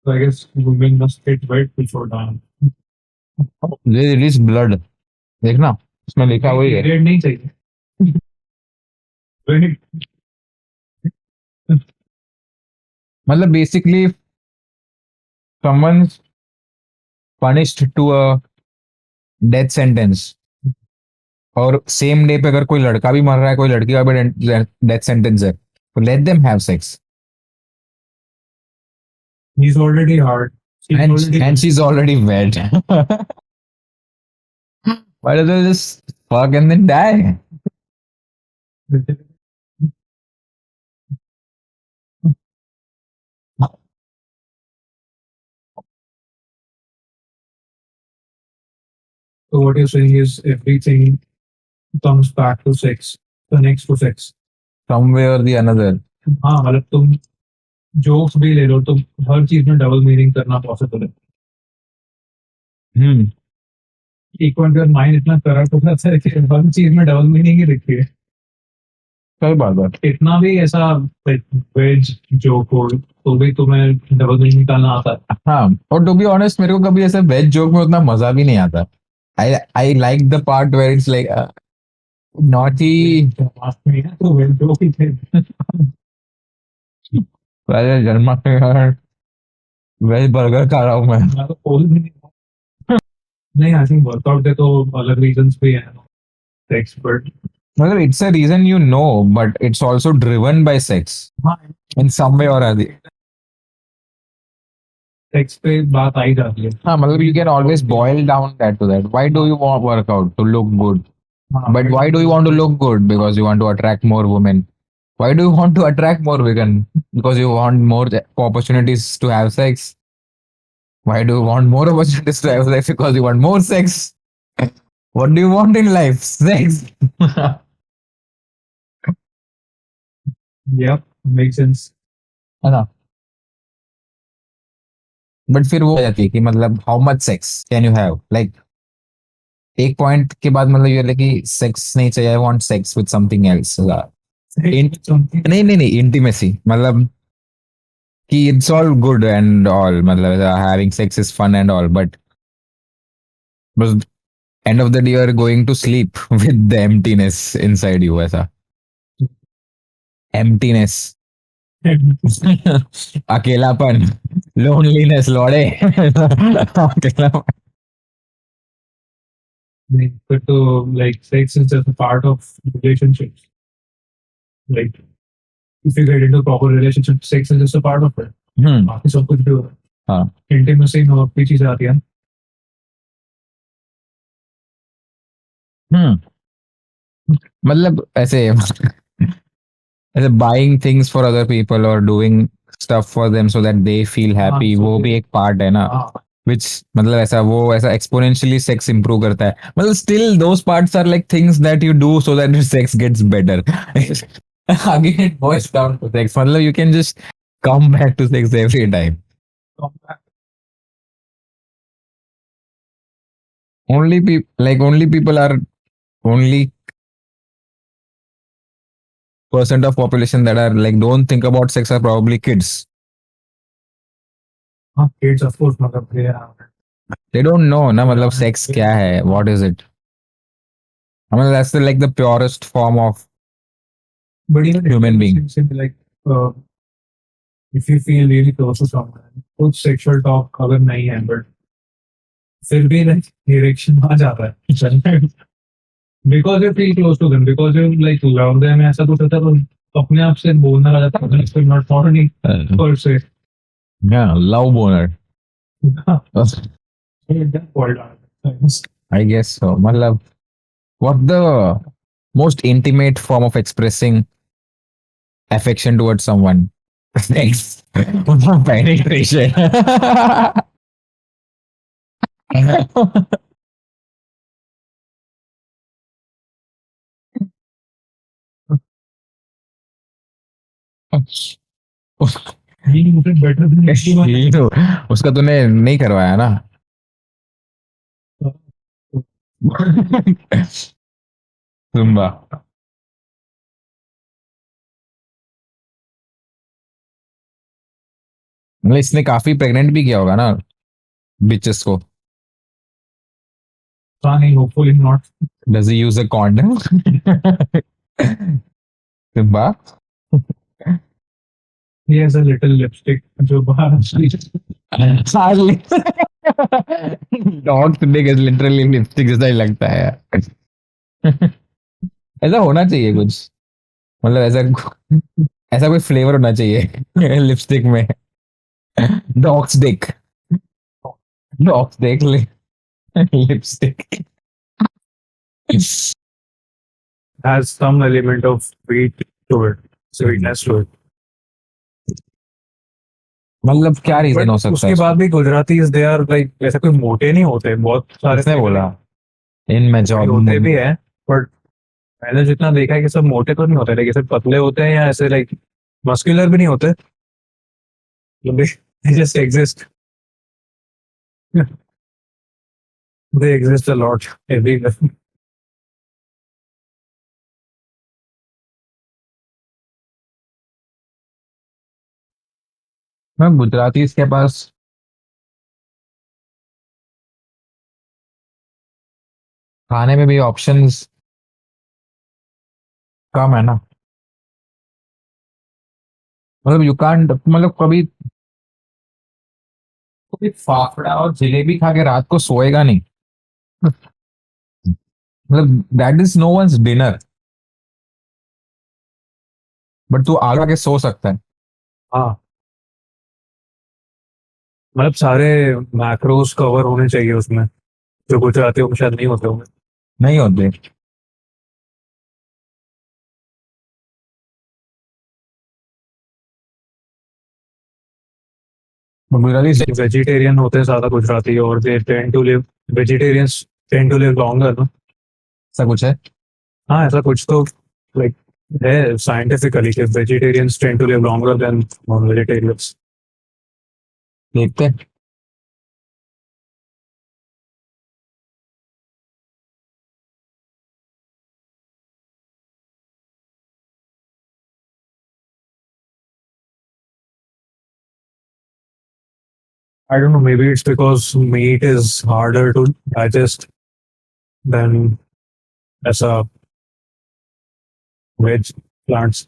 I guess women must get wet before dying. It is blood देखना उसमें लिखा हुआ है पीरियड नहीं चाहिए. वेट. मतलब basically someone's punished to a death sentence और सेम डे पे अगर कोई लड़का भी मर रहा है कोई लड़की का भी डेथ सेंटेंस है तो let them have sex He's already hard. She's already and she's already wed। why don't they just fuck and then die? So what you're saying is everything comes back to sex, connects to sex. some way or the another. हाँ मतलब तुम jokes भी ले लो, तुम हर चीज में double meaning करना possible है। हम्म एक पॉइंट पर माइंड इतना करप्ट हो जाता है कि हर चीज में डबल मीनिंग ही दिखती है। सही बात है। इतना भी ऐसा वेज जोक हो तो भी तुम्हें डबल मीनिंग निकालना आता है। हाँ, और टू बी ऑनेस्ट मेरे को कभी ऐसे वेज जोक में उतना मजा भी नहीं आता। I I like the part where it's like naughty. नहीं है तो वेज जोक ही थे। जन्माष्टमी वेज बर्गर खा रहा हूँ मैं। मैं तो बोल भी नहीं। नहीं आई थिंक वर्कआउट के तो अलग रीजंस भी हैं, एक्सपर्ट। मतलब it's a reason you know, but it's also driven by sex हाँ, इन सम वे और अदर। सेक्स पे बात आई जाती है। हाँ, मतलब you can always boil down that to that. Why do you want workout? To look good. हाँ, But why do you want to look good? Because you want to attract more women. Why do you want to attract more women? Because you want more opportunities to have sex. Why do you want more opportunities to have sex? Because you want more sex. What do you want in life? Sex. yep, makes sense। है ना? But फिर वो आ जाती है कि मतलब how much sex can you have, like एक point के बाद मतलब ये है कि सेक्स नहीं चाहिए, I want sex with something else. नहीं नहीं नहीं, इंटीमेसी मतलब कि it's all good and all, मतलब having sex is fun and all, but बस end of the day you are going to sleep with the emptiness inside you, ऐसा emptiness. अकेलापन, loneliness, लौड़े। अकेलापन। नहीं, फिर तो like sex is just a part of relationships, like if you get into a proper relationship sex is just a part of it। हम्म बाकी सब कुछ भी हो रहा हाँ है, इंटीमेसी में और भी चीजें आती हैं। हम्म मतलब ऐसे ऐसे buying things for other people और doing stuff for them so that they feel हाँ हैप्पी, so वो भी एक पार्ट है ना। हाँ विच मतलब ऐसा वो ऐसा एक्सपोनेंशियली सेक्स इंप्रूव करता है, मतलब still those parts are like things that you do so that your sex gets better. Again it boils down to sex, मतलब you can just come back to sex every time. only people are only percent of population that are like don't think about sex are probably kids. हाँ kids of course मतलब They don't know ना मतलब sex क्या है, what is it? I mean that's like the purest form of but even human being. like uh, if you feel really close to someone कुछ sexual talk अगर नहीं है but फिर भी like erection आ जाता है because you feel close to them, because you like love them, ऐसा कुछ होता है तो अपने आप से बोलना आ जाता है, it's not horny per se। Yeah, love boner. I guess so. मतलब what the most intimate form of expressing affection towards someone? Sex. Penetration. Better यही तो, उसका तूने नहीं करवाया ना। जुम्बा। मतलब इसने काफी प्रेग्नेंट भी किया होगा ना बिचेस को। नहीं hopefully not. Does he use a condom? Zumba. He has a little lipstick जो बाहर Hardly. Dog's dick is literally lipstick जैसा ही लगता है यार। ऐसा होना चाहिए कुछ, मतलब ऐसा ऐसा कोई फ्लेवर होना चाहिए लिपस्टिक में। Dogs Dick, dogs Dick lipstick. has some element of weight to it, sweetness to it। मतलब क्या रीजन हो बट सकता है उसके इसका? बाद भी गुजरातीज दे आर लाइक ऐसा कोई मोटे नहीं होते, बहुत सारे किसने बोला? इन मैं मोटे जॉब होते भी हैं बट मैंने जितना देखा है कि सब मोटे तो नहीं होते, लेकिन सिर्फ पतले होते हैं या ऐसे लाइक मस्कुलर भी नहीं होते, they just exist. They exist a lot everywhere. मैं गुजराती के पास खाने में भी ऑप्शंस कम है ना। मतलब यू कांट, मतलब कभी कोई फाफड़ा और जलेबी खा के रात को सोएगा नहीं। मतलब that is no one's dinner, but तू आगे आके सो सकता है। हाँ, मतलब सारे मैक्रोस कवर होने चाहिए उसमें, जो गुजरातियों में शायद नहीं होते होंगे। नहीं होते। गुजराती से वेजिटेरियन होते हैं ज्यादा गुजराती, और they tend to live, vegetarians tend to live longer ना। ऐसा कुछ है। हाँ, ऐसा कुछ तो लाइक है साइंटिफिकली कि vegetarians tend to live longer than non vegetarians. देखते हैं। I don't know, maybe it's because meat is harder to digest than as a veg plants.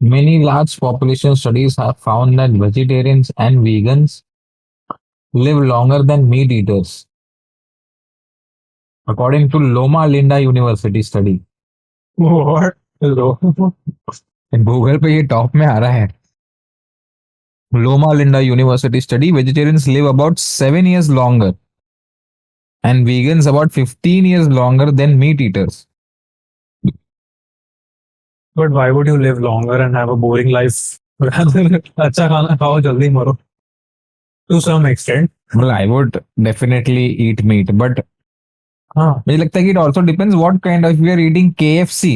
Many large population studies have found that vegetarians and vegans live longer than meat eaters, according to Loma Linda University study. What? Hello. Google पे ये top में आ रहा है। Loma Linda University study: vegetarians live about 7 years longer and vegans about 15 years longer than meat eaters. But why would you live longer and have a boring life rather than अच्छा खाना खाओ जल्दी मरो? To some extent. Well, I would definitely eat meat, but हाँ, मुझे लगता है कि it also depends what kind of, if you are eating KFC,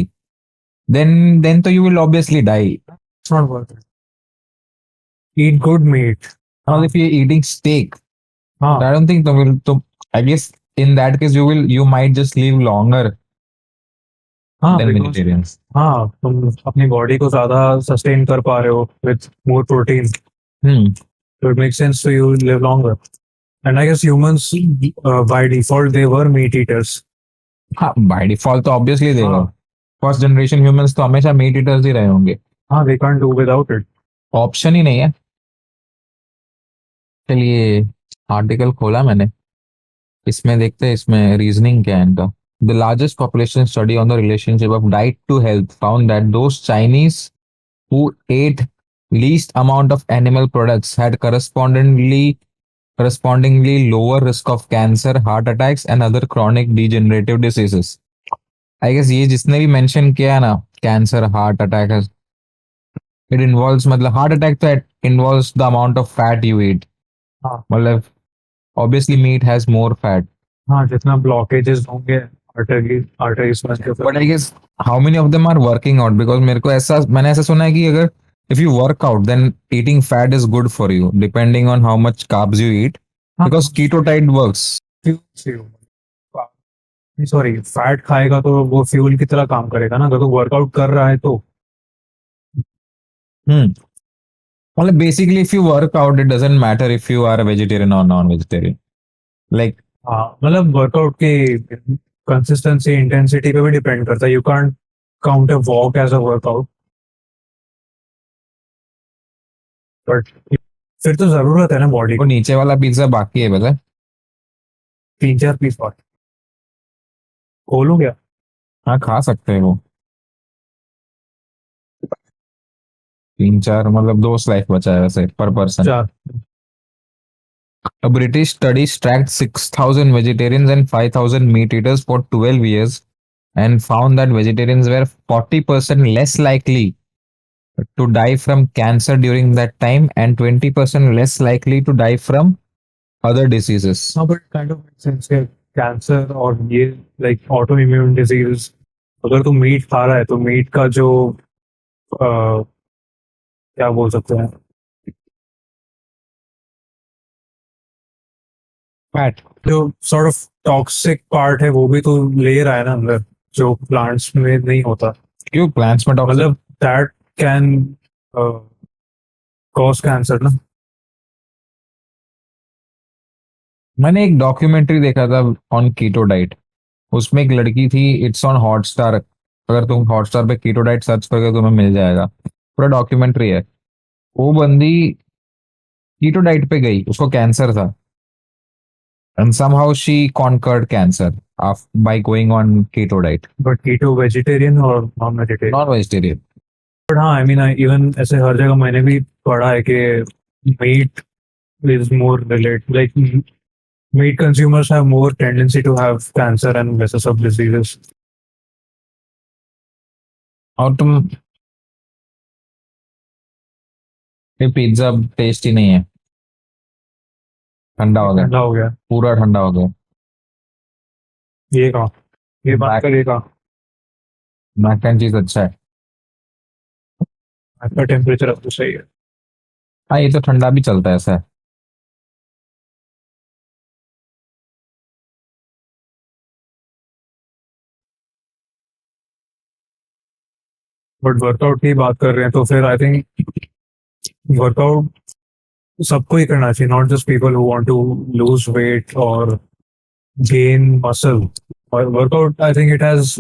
then तो you will obviously die. it's not worth it. Eat good meat. Or हाँ, if you are eating steak, हाँ, I don't think तो will तो I guess in that case you might just live longer हाँ, than because vegetarians. हाँ, तुम अपनी body को ज्यादा सस्टेन कर पा रहे हो with more protein, Hmm. so it makes sense to you live longer. And I guess humans, by default, they were meat eaters. हाँ, by default तो obviously देगा। हाँ, फर्स्ट जनरेशन ह्यूमंस तो हमेशा मीट ईटर्स ही रहे होंगे। हाँ, they can't do without it. Option ही नहीं है। चलिए, आर्टिकल खोला मैंने, इसमें देखते हैं इसमें रीजनिंग क्या है इनका। The largest population study on the relationship of diet to health found that those Chinese who ate least amount of animal products had correspondingly lower risk of cancer, heart attacks and other chronic degenerative diseases. I guess ये जिसने भी mention किया है ना, cancer, heart attack, it involves, मतलब heart attack तो involves the amount of fat you eat. हाँ, मतलब obviously meat has more fat. हाँ, जितना ब्लॉकेजेस होंगे आर्टरीज में के बट फिर। I guess how many of them are working out, because मेरे को ऐसा, मैंने ऐसा सुना है कि अगर if you work out then eating fat is good for you depending on how much carbs you eat, हाँ, because keto diet works. Sorry, fat खाएगा तो वो फ्यूल की तरह काम करेगा ना, अगर तो वर्कआउट कर रहा है तो। हम्म। मतलब basically if you work out it doesn't matter if you are vegetarian और नॉन वेजिटेरियन, लाइक। हाँ, मतलब वर्कआउट की कंसिस्टेंसी इंटेंसिटी पे भी डिपेंड करता है, you can't count a walk as a workout, but फिर तो जरूरत है ना बॉडी वो को। नीचे वाला पिज्जा बाकी है पता है। 3-4 पीस और खोलू क्या? हाँ, खा सकते हैं वो। 3 4 मतलब 2 स्लाइस बचा है वैसे पर person. 4। A British study tracked 6,000 vegetarians and 5,000 meat eaters for 12 years and found that vegetarians were 40% less likely to die from cancer during that time and 20% less likely to die from other diseases. हाँ, but kind of make sense. Cancer और ये like auto immune disease, अगर तू meet खा रहा है तो meet का जो क्या बोल सकते हैं, फैट। जो सॉर्ट ऑफ टॉक्सिक पार्ट है वो भी तो ले रहा है ना अंदर, जो प्लांट्स में नहीं होता। क्यों प्लांट्स में टॉक्सिक? मतलब दैट कैन कॉज कैंसर ना। मैंने एक डॉक्यूमेंट्री देखा था ऑन कीटो डाइट। उसमें एक लड़की थी, इट्स ऑन हॉटस्टार। अगर तुम हॉटस्टार पे कीटो डाइट सर्च करोगे तो तुम्हें मिल जाएगा, पूरा डॉक्यूमेंट्री है। वो बंदी कीटो डाइट पे गई, उसको कैंसर था, and somehow she conquered cancer by going on keto diet. But keto vegetarian और non vegetarian? Non vegetarian. But हाँ, आई मीन इवन ऐसे हर जगह मैंने भी पढ़ा है कि meet is more related, like meat consumers have more tendency to have cancer and vessels of diseases. और तुम, ये पिज्जा टेस्टी नहीं है, ठंडा हो गया, ठंडा हो गया। पूरा ठंडा हो गया। ये कहा, ये बात कर, ये कहा मैक एंड चीज अच्छा है। आपका टेम्परेचर अब तो सही है। हाँ ये तो ठंडा भी चलता है, ऐसा है। बट वर्कआउट की बात कर रहे हैं तो फिर आई थिंक वर्कआउट सबको ही करना चाहिए, not just people who want to lose weight और गेन मसल। और workout I think it has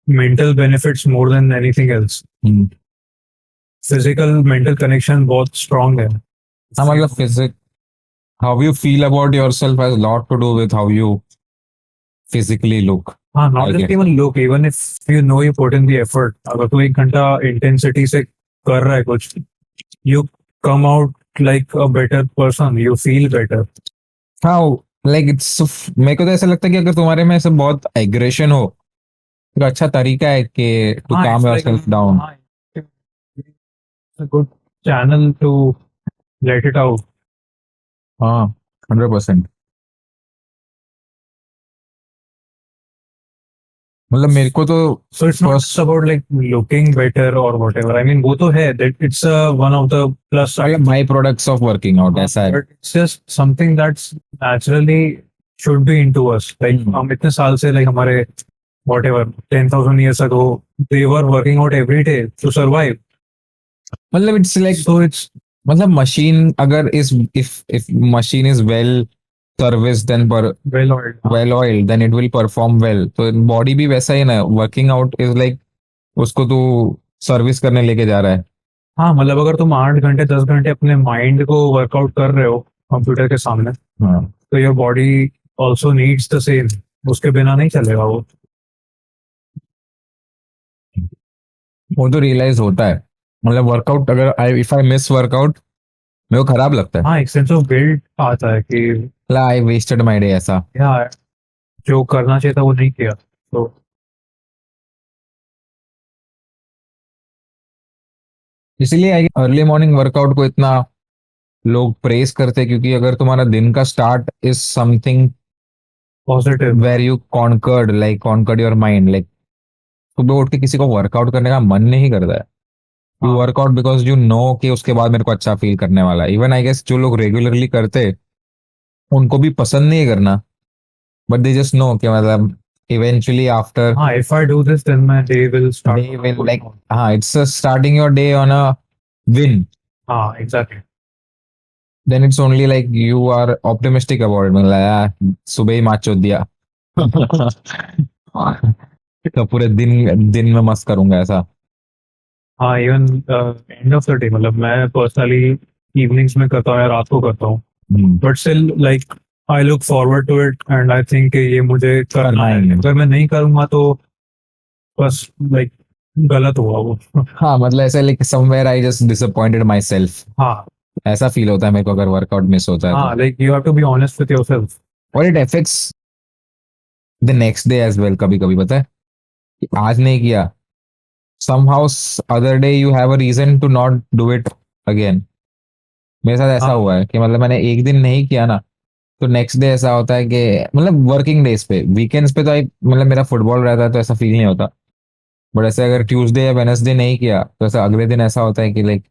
mental benefits more than anything else. Hmm. Physical mental connection बहुत स्ट्रांग है। हाँ मतलब physique, how you feel about yourself has lot to do with how you physically look. हाँ, not I just guess. Even look, even if you know you put in the effort, अगर तू 1 घंटा intensity से कर रहा है कुछ, you come out like a better person, you feel better. हाँ लाइक इट्स, मेरे को तो ऐसा लगता है कि अगर तुम्हारे में ऐसे बहुत एग्रेशन हो तो अच्छा तरीका है कि टू हाँ, calm it's like, yourself down. हाँ, good channel to let it out. हाँ 100%। मतलब मेरे को तो so it's not just first, about like looking better और वट एवर, आई मीन वो तो है, that it's one of the plus side, by products of working out ऐसा है। But it's just something that's naturally should be into us. Like hmm. हम इतने साल से, लाइक हमारे whatever 10,000 years ago, they were working out every day to survive. मतलब it's like, So it's मतलब machine अगर इस, if machine is well service then पर well oiled. Well oil then it will perform well. तो body भी वैसा ही ना, working out is like उसको तू सर्विस करने लेके जा रहा है। हाँ, मतलब अगर तुम 8 घंटे 10 घंटे अपने माइंड को वर्कआउट कर रहे हो कंप्यूटर के सामने, हाँ तो your body also needs the same, उसके बिना नहीं चलेगा वो। वो तो रियलाइज होता है। मतलब वर्कआउट अगर I if I miss workout मेरे को खराब लगता है। हाँ, एक सेंस ऑफ गिल्ट आता है कि आई वेस्टेड माई डे ऐसा। यार जो करना चाहिए था वो नहीं किया, तो इसीलिए अर्ली मॉर्निंग वर्कआउट को इतना लोग प्रेस करते हैं, क्योंकि अगर तुम्हारा दिन का start is something positive. Where you conquered, like conquered your mind, like सुबह उठ के किसी को वर्कआउट करने का मन नहीं करता है। यू हाँ, वर्कआउट बिकॉज यू नो कि उसके बाद मेरे को अच्छा फील करने वाला है। इवन आई गेस जो लोग रेगुलरली करते उनको भी पसंद नहीं है करना, बट दे जस्ट नो कि मतलब इवेंचुअली आफ्टर हाँ, if I do this then my day will day start on a will good like, note. हाँ it's starting your day on a win. हाँ, exactly. Then it's only like you are optimistic about it, मतलब सुबह ही मार चोद दिया तो पूरे दिन दिन में मस्त करूंगा ऐसा। हाँ, even and of the day, मतलब मैं पर्सनली इवनिंग्स में करता हूँ या रात को करता हूँ, hmm, but still like I look forward to it and I think ये मुझे करना करना है, ही है। अगर मैं नहीं करूंगा तो बस लाइक गलत हुआ वो। हाँ मतलब ऐसा like somewhere I just disappointed my self, हाँ, ऐसा फील होता है मेरे को अगर वर्कआउट मिस होता है तो। हाँ, like you have to be honest with yourself. और it affects the next day as well. कभी कभी पता है कि आज नहीं किया, somehow other day you have a reason to not do it again। मेरे साथ ऐसा हाँ, हुआ है कि मतलब मैंने एक दिन नहीं किया ना, तो नेक्स्ट डे ऐसा होता है कि मतलब वर्किंग डेज पे, वीकेंड्स पे तो मतलब मेरा फुटबॉल रहता है तो ऐसा फील नहीं होता, बट ऐसे अगर ट्यूसडे या वेनसडे नहीं किया तो ऐसा अगले दिन ऐसा होता है कि लाइक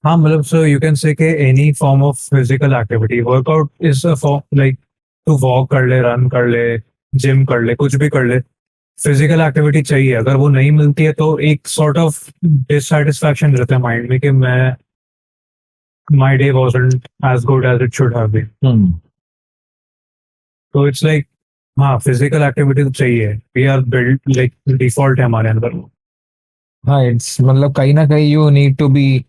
हाँ मतलब सो यू कैन से कि any form of physical activity workout is a form like तू वॉक कर ले रन कर ले जिम कर ले कुछ भी कर ले फिजिकल एक्टिविटी चाहिए अगर वो नहीं मिलती है तो एक सॉर्ट ऑफ डिससेटिस्फैक्शन रहता है माइंड में कि मैं my day wasn't as good as it should have been तो इट्स लाइक हाँ फिजिकल एक्टिविटी तो चाहिए we are build like default है हमारे अंदर हाँ इट्स मतलब कहीं ना कहीं you need to be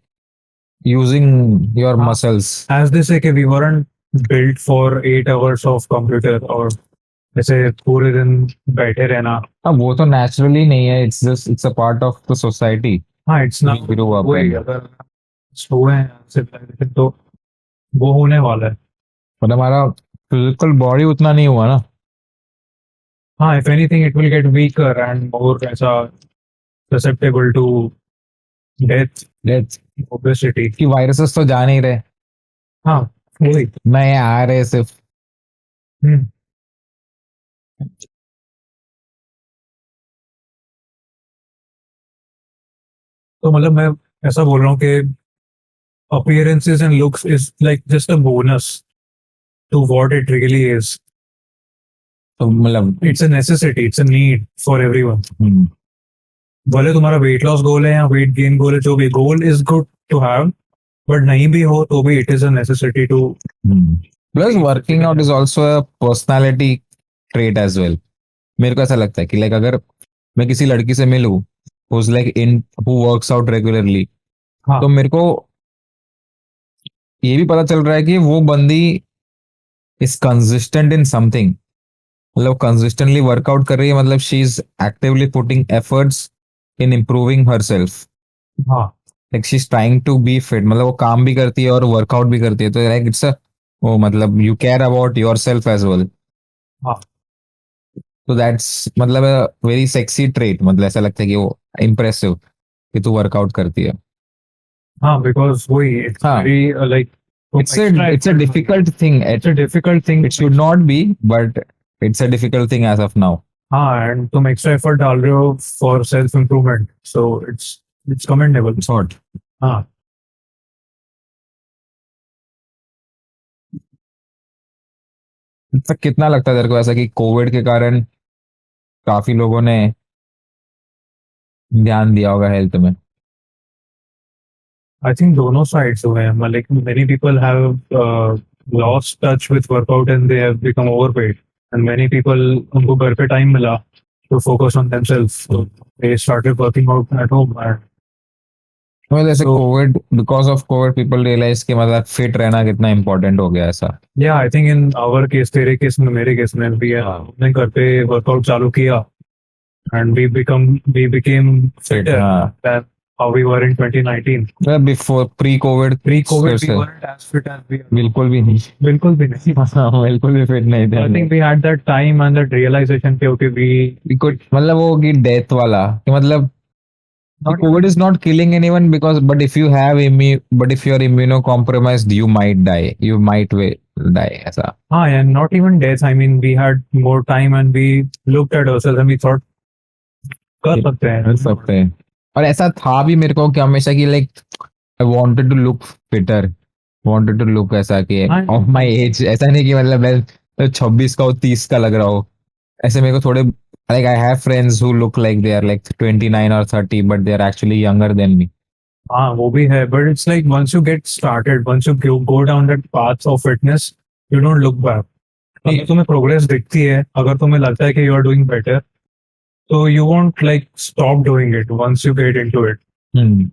using your हाँ मसल्स। एज दे से कि we weren't built for 8 hours of computer और ऐसे पूरे दिन बैठे रहना हाँ वो तो नेचुरली नहीं है, it's just it's a part of the society हाँ इट्स ना वी ग्रो अप वही इन। अगर हुए हैं civilization, तो वो होने वाला है मतलब हमारा फिजिकल बॉडी उतना नहीं हुआ ना। हाँ if anything it will get weaker and more ऐसा susceptible to death Let's obesity कि वायरसेस तो जा नहीं रहे, हाँ वही नए आ रहे सिर्फ। हम्म तो मतलब मैं ऐसा बोल रहा हूँ कि appearances and looks is like just a bonus to what it really is. तो मतलब It's a necessity, it's a need for everyone. हम्म, भले तुम्हारा वेट लॉस गोल है या वेट गेन गोल है जो भी goal is good to have but नहीं भी हो तो भी it is a necessity to plus working out is also a personality trait as well. मेरे को ऐसा लगता है कि लाइक अगर मैं किसी लड़की से मिलूं who's like in who works out regularly, हाँ तो मेरे को ये भी पता चल रहा है कि वो बंदी इज कंसिस्टेंट इन समथिंग, मतलब कंसिस्टेंटली वर्कआउट कर रही है, मतलब she is actively putting efforts in improving her self, हाँ like she is trying to be fit, मतलब वो काम भी करती है और वर्कआउट भी करती है, तो लाइक इट्स अ वो मतलब you care about yourself as well. हाँ तो दैट्स मतलब वेरी सेक्सी ट्रेट, मतलब ऐसा लगता है कि वो इम्प्रेसिव कि तू वर्कआउट करती है। हाँ बिकॉज वही इट्स हाँ very like it's a it's a difficult thing, it's a difficult thing it should not be, but it's a difficult thing as of now। हाँ एंड तुम एक्स्ट्रा एफर्ट डाल रहे हो for self improvement so it's it's commendable It's not। हाँ तक कितना लगता है तेरे को ऐसा कि कोविड के कारण काफी लोगों ने ध्यान दिया होगा हेल्थ में? आई थिंक दोनों साइड्स हुए हैं like many people have lost touch with workout and they have become overweight and many people उनको घर पे टाइम मिला to focus on themselves so they started working out at home and मतलब जैसे so covid, because of covid people realize कि मतलब fit रहना कितना इंपॉर्टेंट हो गया ऐसा। या I think in our case तेरे केस में मेरे केस में भी हमने घर पे वर्कआउट चालू किया and we became fit fitter हाँ, then how we were in 2019 मतलब बिफोर प्री कोविड प्री फिर कोविड वी से weren't as fit as we are बिल्कुल भी नहीं। बिल्कुल भी नहीं हाँ, बिल्कुल भी फिट नहीं थे I हम think लोग। we had that time and that realization कि okay we Because मतलब वो कि डेथ वाला कि मतलब not COVID even is not killing anyone because but if you have but if you are immunocompromised you might die, you might die ऐसा। हाँ and not even death I mean we had more time and we looked at ourselves and we thought कर सकते कर हैं सकते हैं। और ऐसा था भी मेरे को कि हमेशा कि like I wanted to look fitter, wanted to look ऐसा कि हाँ ऑफ माय एज, ऐसा नहीं कि मतलब मैं 26 का हो 30 का लग रहा हो, ऐसे मेरे को थोड़े like I have friends who look like they are like 29 और 30 but they are actually younger than me. हाँ वो भी है but it's like once you get started once you go down that path of fitness you don't look back अगर तुम्हें progress दिखती है अगर तुम्हें लगता है कि यू आर डूइंग बेटर तो you won't like stop doing it once you get into it hmm,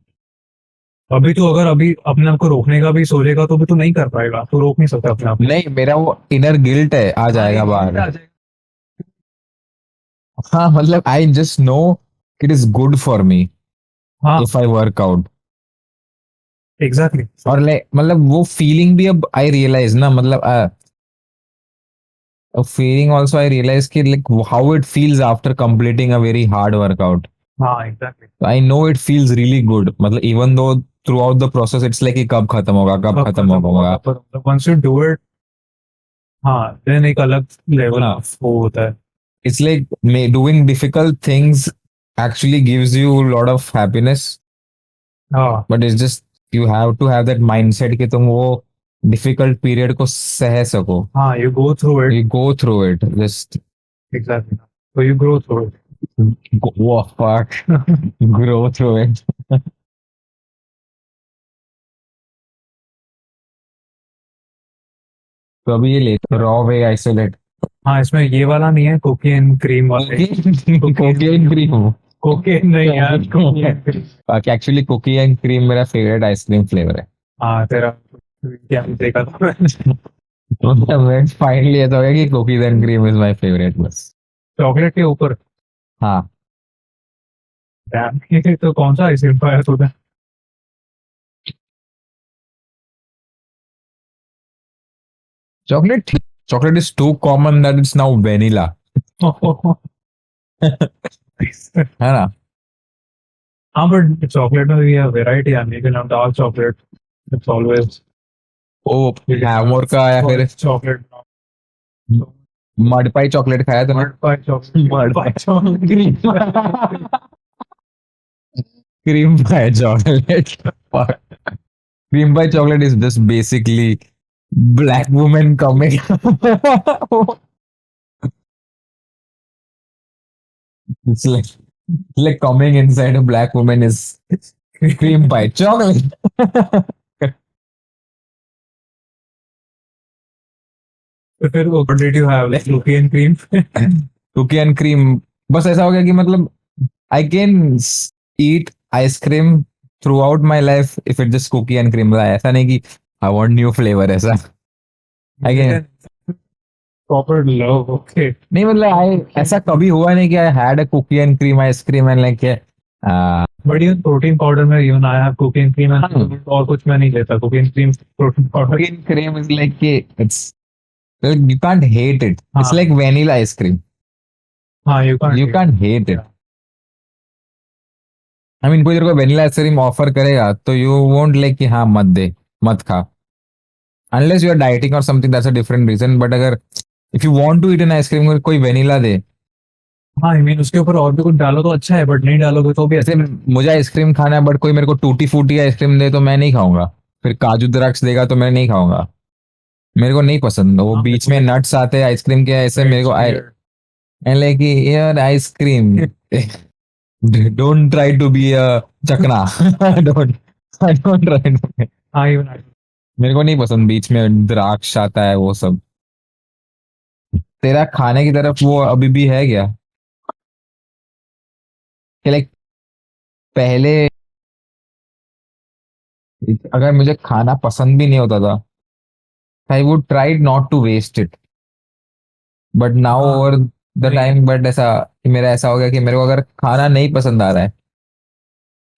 अभी तो अगर अभी अपने आप को रोकने का भी सोचेगा तो भी तो नहीं कर पाएगा तो रोक नहीं सकता अपने आप को नहीं मेरा वो इनर गिल्ट है, आ हाँ जाएगा एक बाहर। आ जाएगा हाँ मतलब I just know it is good for me हाँ if I work out. Exactly और लाइक मतलब वो फीलिंग भी अब आई रियलाइज ना, मतलब फीलिंग ऑल्सो आई रियलाइज कि like how it feels after completing a very hard workout. हाँ exactly I know it feels really good, मतलब even though throughout the process it's like कि कब खत्म होगा कब खत्म होगा. पर once you do it, हाँ, then एक अलग लेवल हाँ. ऑफ वो होता है. It's like doing difficult things actually gives you a lot of happiness, हाँ, but it's just you have to have that mindset कि तुम वो difficult period को सह सको. हाँ, you go through it. You go through it. Just Exactly. So you grow through it. oh fuck, grow through it. तो अभी ये लेते रॉ वे आइसोलेट. हाँ, इसमें ये वाला नहीं है, कोकीन क्रीम वाले. Cocaine cream. कोकेन नहीं यार, कोकीन क्रीम. बाकी एक्चुअली कुकी एंड क्रीम मेरा फेवरेट आइसक्रीम फ्लेवर है. हाँ, तेरा क्या देखा था मैंने. मतलब मैं फाइनली ऐसा हो गया कि cookies and cream is my favourite बस. चॉकलेट के ऊपर. हाँ. Damn, ये तो कौन सा आइसक्रीम खाया तूने. Chocolate chocolate is too common that it's now vanilla. है ना. हाँ, बट चॉकलेट में भी है वेराइटी. है, you can have dark chocolate. It's always ओ हैवमोर का या फिर chocolate. मड पाई चॉकलेट खाया तुमने. Mud pie chocolate. Mud Pie chocolate. Cream pi chocolate. Cream pi chocolate is just basically black woman coming. It's like coming inside a black woman is cream pie chocolate. तो फिर what did you have, like cookie and cream? Cookie and cream. बस ऐसा हो गया कि मतलब I can eat ice cream throughout my life if it's just cookie and cream. ऐसा नहीं कि I want new flavor ऐसा. I can. Proper love, okay. नहीं मतलब ऐसा कभी हुआ नहीं कि I had a cookie and cream ice cream and like But even protein powder में even I have cookie and cream and और कुछ मैं नहीं लेता. Cookie and cream, protein powder. cookie and cream is like it's like you can't hate it. It's हाँ. like vanilla ice cream. हाँ, you You can't. can't hate it. I mean कोई तेरे को vanilla ice cream ऑफर करेगा तो you won't like कि हाँ मत दे मत खा. Unless you are dieting or something, that's a different reason. But अगर if you want to eat an ice cream कोई vanilla दे. हाँ, I mean उसके ऊपर और भी कुछ डालो तो अच्छा है, बट नहीं डालोगे तो भी जैसे अच्छा है. मुझे आइसक्रीम खाना है बट कोई मेरे को टूटी फूटी आइसक्रीम दे तो मैं नहीं खाऊंगा. फिर काजू द्राक्ष देगा तो मैं नहीं खाऊंगा. मेरे को नहीं पसंद वो हाँ, बीच में नट्स आते हैं आइसक्रीम के ऐसे मेरे को weird. लाइक यार ice cream. Don't try to be a चकना. Don't don't try. हाँ, even I. मेरे को नहीं पसंद बीच में द्राक्ष आता है वो सब. तेरा खाने की तरफ वो अभी भी है क्या कि लाइक पहले अगर मुझे खाना पसंद भी नहीं होता था I would try not to waste it but now हाँ, ओवर द टाइम बट ऐसा मेरा ऐसा हो गया कि मेरे को अगर खाना नहीं पसंद आ रहा है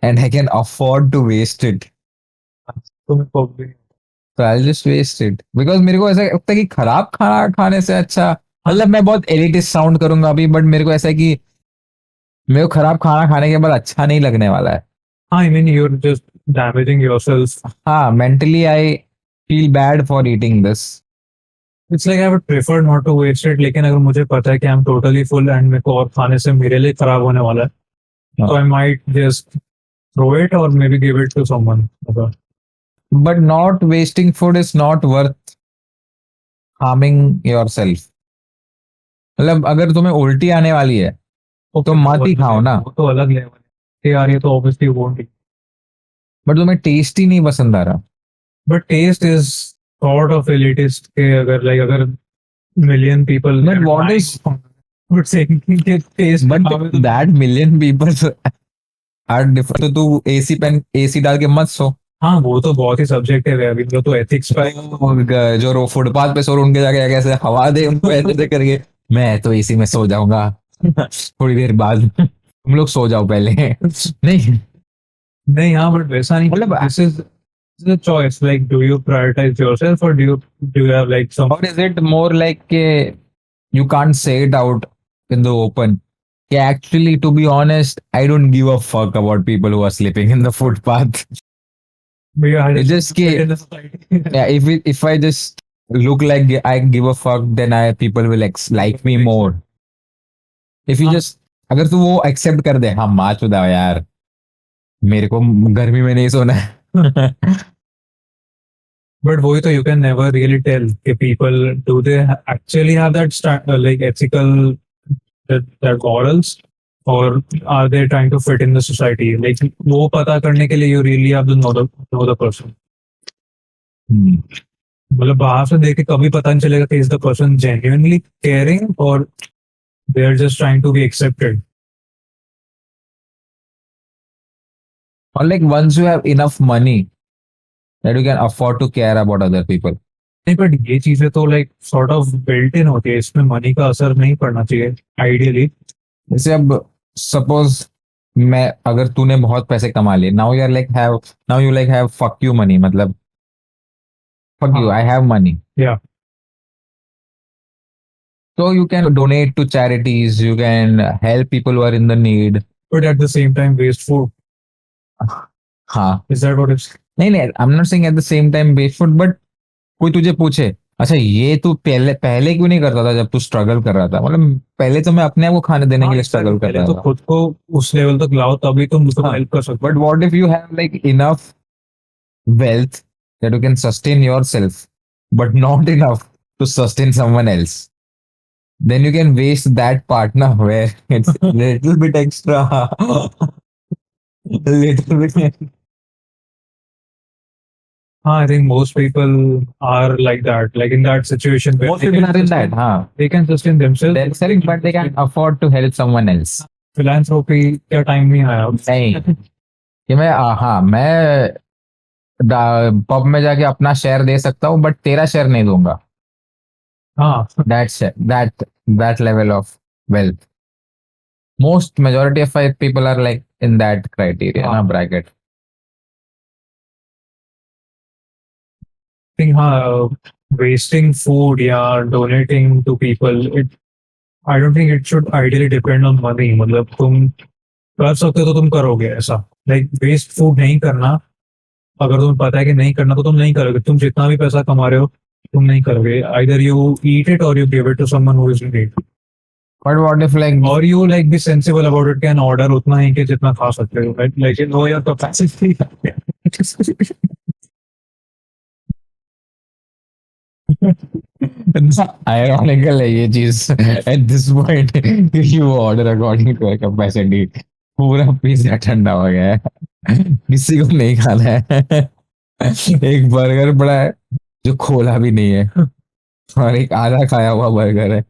and I can afford to waste it तुम्हें को भी. तो I just waste it because मेरे को ऐसा लगता है कि खराब खाना खाने से अच्छा मतलब मैं बहुत एलिटिस्ट साउंड करूंगा अभी बट मेरे को ऐसा है कि मेरे को खराब खाना खाने के बाद अच्छा नहीं लगने वाला है. हाँ, I mean you're just damaging yourself. हाँ mentally I feel bad for eating this. It's like I would prefer not to waste it. लेकिन अगर मुझे पता है कि I'm totally full and मेरे को और खाने से मेरे लिए खराब होने वाला है, तो I might just throw it or maybe give it to someone. But not wasting food is not worth harming yourself. मतलब अगर तुम्हें उल्टी आने वाली है तो मत ही खाओ ना. वो तो अलग लेवल है यार, ये तो obviously won't eat. बट तुम्हें टेस्ट ही नहीं पसंद आ रहा. But taste is sort of elitist के अगर million people. But what is would say कि taste but that million people are different. तो तू एसी पेन एसी डाल के मत सो. हाँ, वो तो बहुत ही सब्जेक्टिव है. अभी तो एथिक्स पे जो फुटपाथ पे सो रहे उनके जाके कैसे हवा दे उनको ऐसे ऐसे करके मैं तो एसी में सो जाऊंगा थोड़ी देर बाद तुम लोग सो जाओ पहले. नहीं नहीं. हाँ, बट वैसा नहीं. मतलब this is a choice. Like, do you prioritize yourself or do you have like some? or is it more like you can't say it out in the open? Actually, to be honest, I don't give a fuck about people who are sleeping in the footpath. Yeah, It's just कि in the society. yeah, if I just look like I give a fuck, then I people will like me more. If you हाँ, just अगर तू वो accept कर दे, हाँ माँ चुदा यार, मेरे को गर्मी में नहीं सोना है. but वही तो you can never really tell कि people do they actually have that like ethical that morals or are they trying to fit in the society? Like वो पता करने के लिए you really have to know the person. Hmm. मतलब बाहर से देख के कभी पता नहीं चलेगा कि is the person genuinely caring or they are just trying to be accepted. Or like once you have enough money that you can afford to care about other people. नहीं बट ये चीजें तो like sort of built in होती है इसमें money का असर नहीं पड़ना चाहिए आइडियली. जैसे अब सपोज मैं अगर तूने बहुत पैसे कमा लिए, now you are like have, now you like have fuck you money, मतलब fuck you I have money, या so you can donate to charities, you can help people who are in the need. But at the same time waste food. हाँ, is that what is. नहीं नहीं, I am not saying at the same time waste food, but कोई तुझे पूछे अच्छा ये तू पहले पहले क्यों नहीं करता था जब तू स्ट्रगल कर रहा था, मतलब पहले तो मैं अपने आप को खाने देने के लिए स्ट्रगल कर पहले रहा तो था. खुद को उस लेवल तक लाओ तभी तुम उसको हाँ, हेल्प कर सकते but what if you have like enough wealth that you can sustain yourself but not enough to sustain someone else, then you can waste that partner where it's little bit extra. Little bit. हाँ I think most people are like that like in that situation Most people are in that, huh? they can sustain themselves They're selling, but they can afford to help someone else. philanthropy क्या time नहीं आया अब. नहीं कि मैं हाँ मैं pub में जाके अपना शेयर दे सकता हूँ बट तेरा शेयर नहीं दूंगा. हाँ That level of wealth. Most majority of people are like in that criteria, हाँ na bracket. थिंक हाँ वेस्टिंग फूड या donating to people it I don't think it should ideally depend on money. मतलब तुम कर सकते हो तो तुम करोगे ऐसा. लाइक वेस्ट फूड नहीं करना. अगर तुम्हें पता है कि नहीं करना तो तुम नहीं करोगे. तुम जितना भी पैसा कमा रहे हो तुम नहीं करोगे. आइदर यू ईट इट और you give it to someone who is in need But what if like और you like be sensible about it. Can order उतना ही कि जितना खा सकते हो. Like you know your capacity. ironical है ये चीज. At this point you order according to your capacity. पूरा पिज्जा ठंडा हो गया है, किसी को नहीं खाना है. एक बर्गर पड़ा है जो खोला भी नहीं है और एक आधा खाया हुआ बर्गर है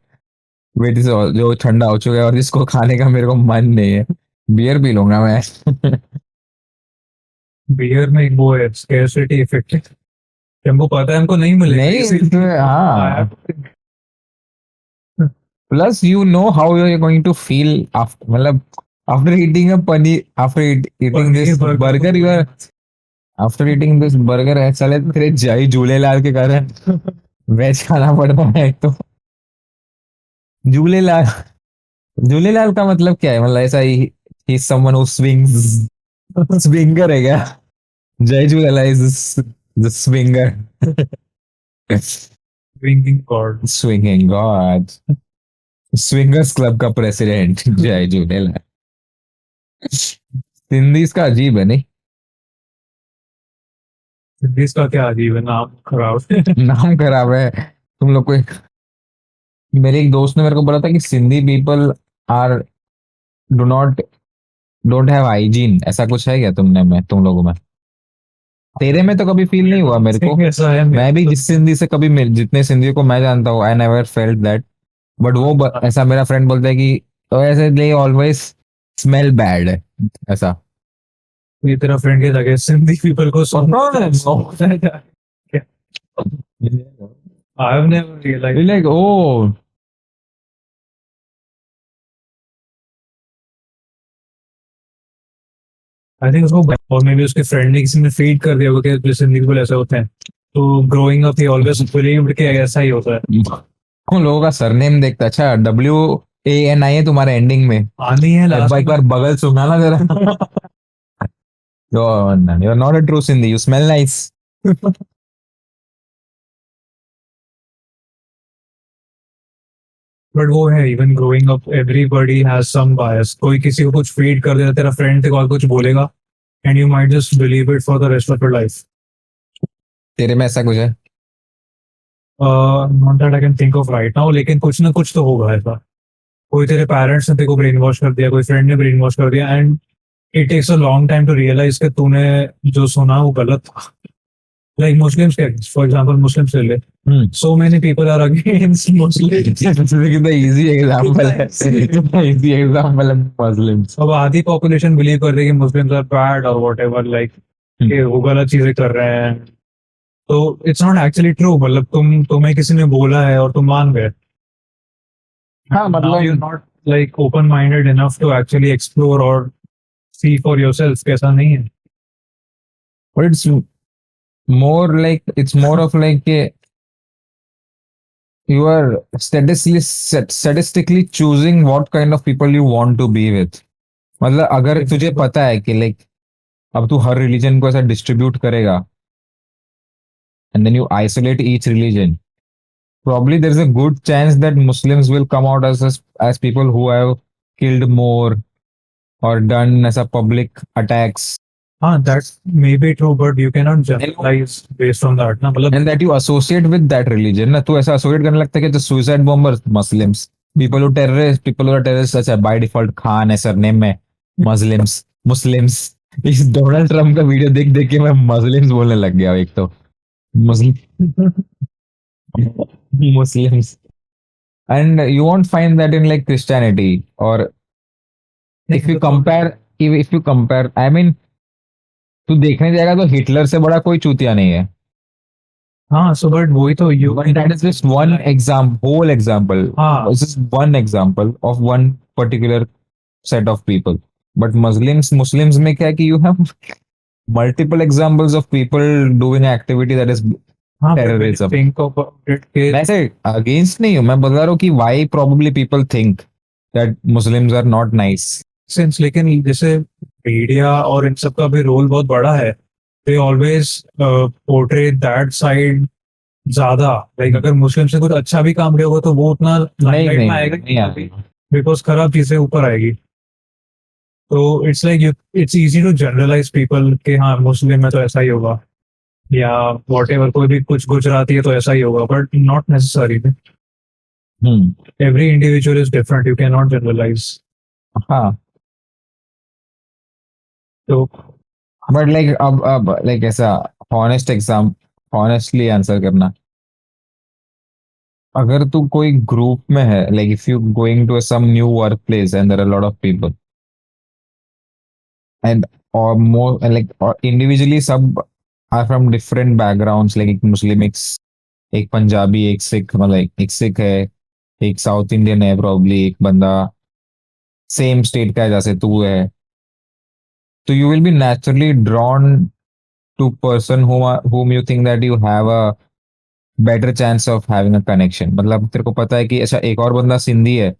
वेट जो ठंडा हो चुका है और जिसको खाने का मेरे को मन नहीं है. बियर पी लूंगा मैं. बियर में वो है स्कैरसिटी इफेक्ट. हमको पता है हमको नहीं मिलेगा नहीं इसीलिए हाँ, plus you know how you are going to feel after, मतलब after eating a paneer, after eating this burger, you are after eating this burger है चले तेरे जय झूलेलाल के कारण वेज खाना पड़ रहा है. एक तो झूलेलाल, झूलेलाल का मतलब क्या है, मतलब ऐसा ही समवन हु स्विंग्स, स्विंगर है क्या? जय Jhulelal is the swinger. Drinking God. Swinging God, Swingers club का प्रेसिडेंट. जय झूलेलाल. हिंदी इसका अजीब है नहीं? इसका क्या अजीब है नाम खराब. नाम खराब है. तुम लोग को मेरे एक दोस्त ने मेरे को बोला था कि Sindhi people are do not don't have hygiene, ऐसा कुछ है क्या तुमने में तुम लोगों में? तेरे में तो कभी फील नहीं हुआ मेरे को. ऐसा है मैं भी जिस सिंधी से कभी जितने सिंधियों को मैं जानता हूँ I never felt that. But वो ऐसा मेरा फ्रेंड बोलता है कि तो ऐसे दे ऑलवेज स्मेल बैड है ऐसा. ये तेरा फ्रेंड के जगह सिंधी पीपल को I have never realized. Like oh I think उसको और मे बी उसके फ्रेंड ने किसी ने फीड कर दिया होगा कि सिंधी पीपल ऐसे होते हैं. तो ग्रोइंग अप ही ऑलवेज बिलीव्ड कि ऐसा ही होता है. उन लोगों का सरनेम देखता. अच्छा WANI है तुम्हारे एंडिंग में. आनी है एक लास्ट बार बगल सुना ना जरा. You're not a true Sindhi. You smell nice. But वो है, even growing up everybody has some bias. कोई किसी को कुछ फीड कर देता, तेरा फ्रेंड तेरे को कुछ बोलेगा and you might just believe it for the rest of your life. तेरे में ऐसा कुछ है? Not that I can think of right now, लेकिन कुछ ना कुछ तो होगा ऐसा. कोई तेरे पेरेंट्स ने तेरे को ब्रेन वॉश कर दिया, कोई फ्रेंड ने ब्रेन वॉश कर दिया, and it takes a long time to realize कि तूने जो सुना वो गलत था. लाइक मुस्लिम्स के, फॉर एग्जांपल मुस्लिम्स ले ले. So many people are against Muslims. कितना इजी एग्जांपल है. कितना इजी एग्जांपल है मुस्लिम्स. अब आधी पॉपुलेशन बिलीव कर रही है कि मुस्लिम्स आर बैड और वॉट एवर, लाइक कि वो गलत चीजें कर रहे हैं. तो इट्स नॉट एक्चुअली ट्रू. मतलब तुम्हें किसी ने बोला है और तुम मान गए. हाँ Now you're मतलब not like open minded enough to actually explore or see for yourself कैसा नहीं है. but it's more of like you are statistically choosing what kind of people you want to be with. मतलब अगर तुझे पता है कि लाइक अब तू हर रिलीजन को ऐसा डिस्ट्रीब्यूट करेगा and then you isolate each religion, probably there's a good chance that Muslims will come out as people who have killed more or done as a public attacks. हाँ, that may be true, but you cannot generalize based on that ना. मतलब And that you associate with that religion ना, तू ऐसा associate करने लगता है कि जो suicide bombers Muslims, people who are terrorists अच्छा by default खान है सरनेम में, Muslims. इस डोनाल्ड ट्रम्प का वीडियो देख देख के मैं Muslims बोलने लग गया एक तो. Muslim Muslims. And you won't find that in like Christianity or if you compare, I mean, तू देखने जाएगा तो हिटलर से बड़ा कोई चूतिया नहीं है. हाँ, so but वही तो you But that is just one whole example. हाँ. This is one example of one particular set of people. But Muslims में क्या है कि you have multiple examples of people doing activity that is हाँ, but when you terrorism. think about it कि मैं ऐसे against नहीं हूँ, मैं बता रहा हूँ कि why probably people think that Muslims are not nice. since लेकिन जैसे मीडिया और इन सब का भी रोल बहुत बड़ा है. they always portray that side ज्यादा. लाइक अगर मुस्लिम से कुछ अच्छा भी काम किया होगा तो वो उतना नहीं लाइमलाइट नहीं में आएगा नहीं आएगा. बिकॉज खराब चीजें ऊपर आएगी. तो it's like it's easy to generalize people कि हाँ मुस्लिम है तो ऐसा ही होगा, या वॉट एवर कोई भी कुछ गुजराती है तो ऐसा ही होगा, but not necessary. Every individual is different, you can not generalize. हाँ तो बट लाइक अब लाइक ऐसा हॉनेस्टली आंसर करना. अगर तू कोई ग्रुप में है, like if you going to some new work place and there are lot of people and और मोर लाइक इंडिविजुअली सब are from different backgrounds, like एक मुस्लिम, एक पंजाबी, एक सिख, मतलब एक सिख है, एक साउथ इंडियन है, प्रॉब्ली एक बंदा सेम स्टेट का है जैसे तू है. तो you will B naturally drawn to person whom you think that you have a better chance of having a connection. मतलब तेरे को पता है कि अच्छा एक और बंदा सिंधी है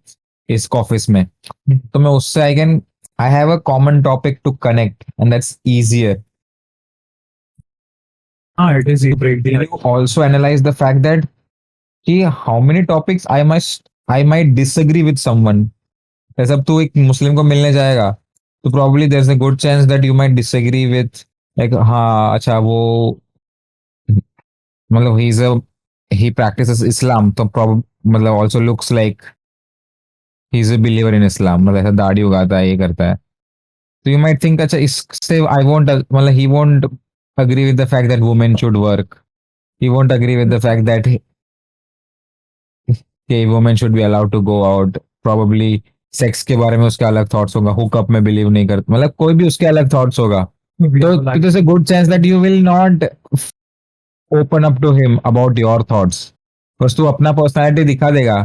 इस ऑफिस में, तो मैं उससे I have a common topic to connect and that's easier. हाँ, it is break the. You also analyze the fact that कि how many topics I might disagree with someone. जैसे अब तू एक मुस्लिम को मिलने जाएगा तो probably there's a good chance that you might disagree with like हाँ अच्छा वो मतलब he practices Islam तो मतलब also looks like he's a believer in Islam, मतलब ऐसा दाढ़ी उगाता है, ये करता है. तो you might think अच्छा इससे I won't मतलब he won't agree with the fact that women should work, he won't agree with the fact that कि women should be allowed to go out, probably sex के बारे में उसके अलग thoughts होगा, हुकअप में बिलीव नहीं करता, मतलब कोई भी उसके अलग थॉट्स होगा. तो there's a good chance that you will not open up to him about your thoughts. बस तू अपना पर्सनालिटी दिखा देगा,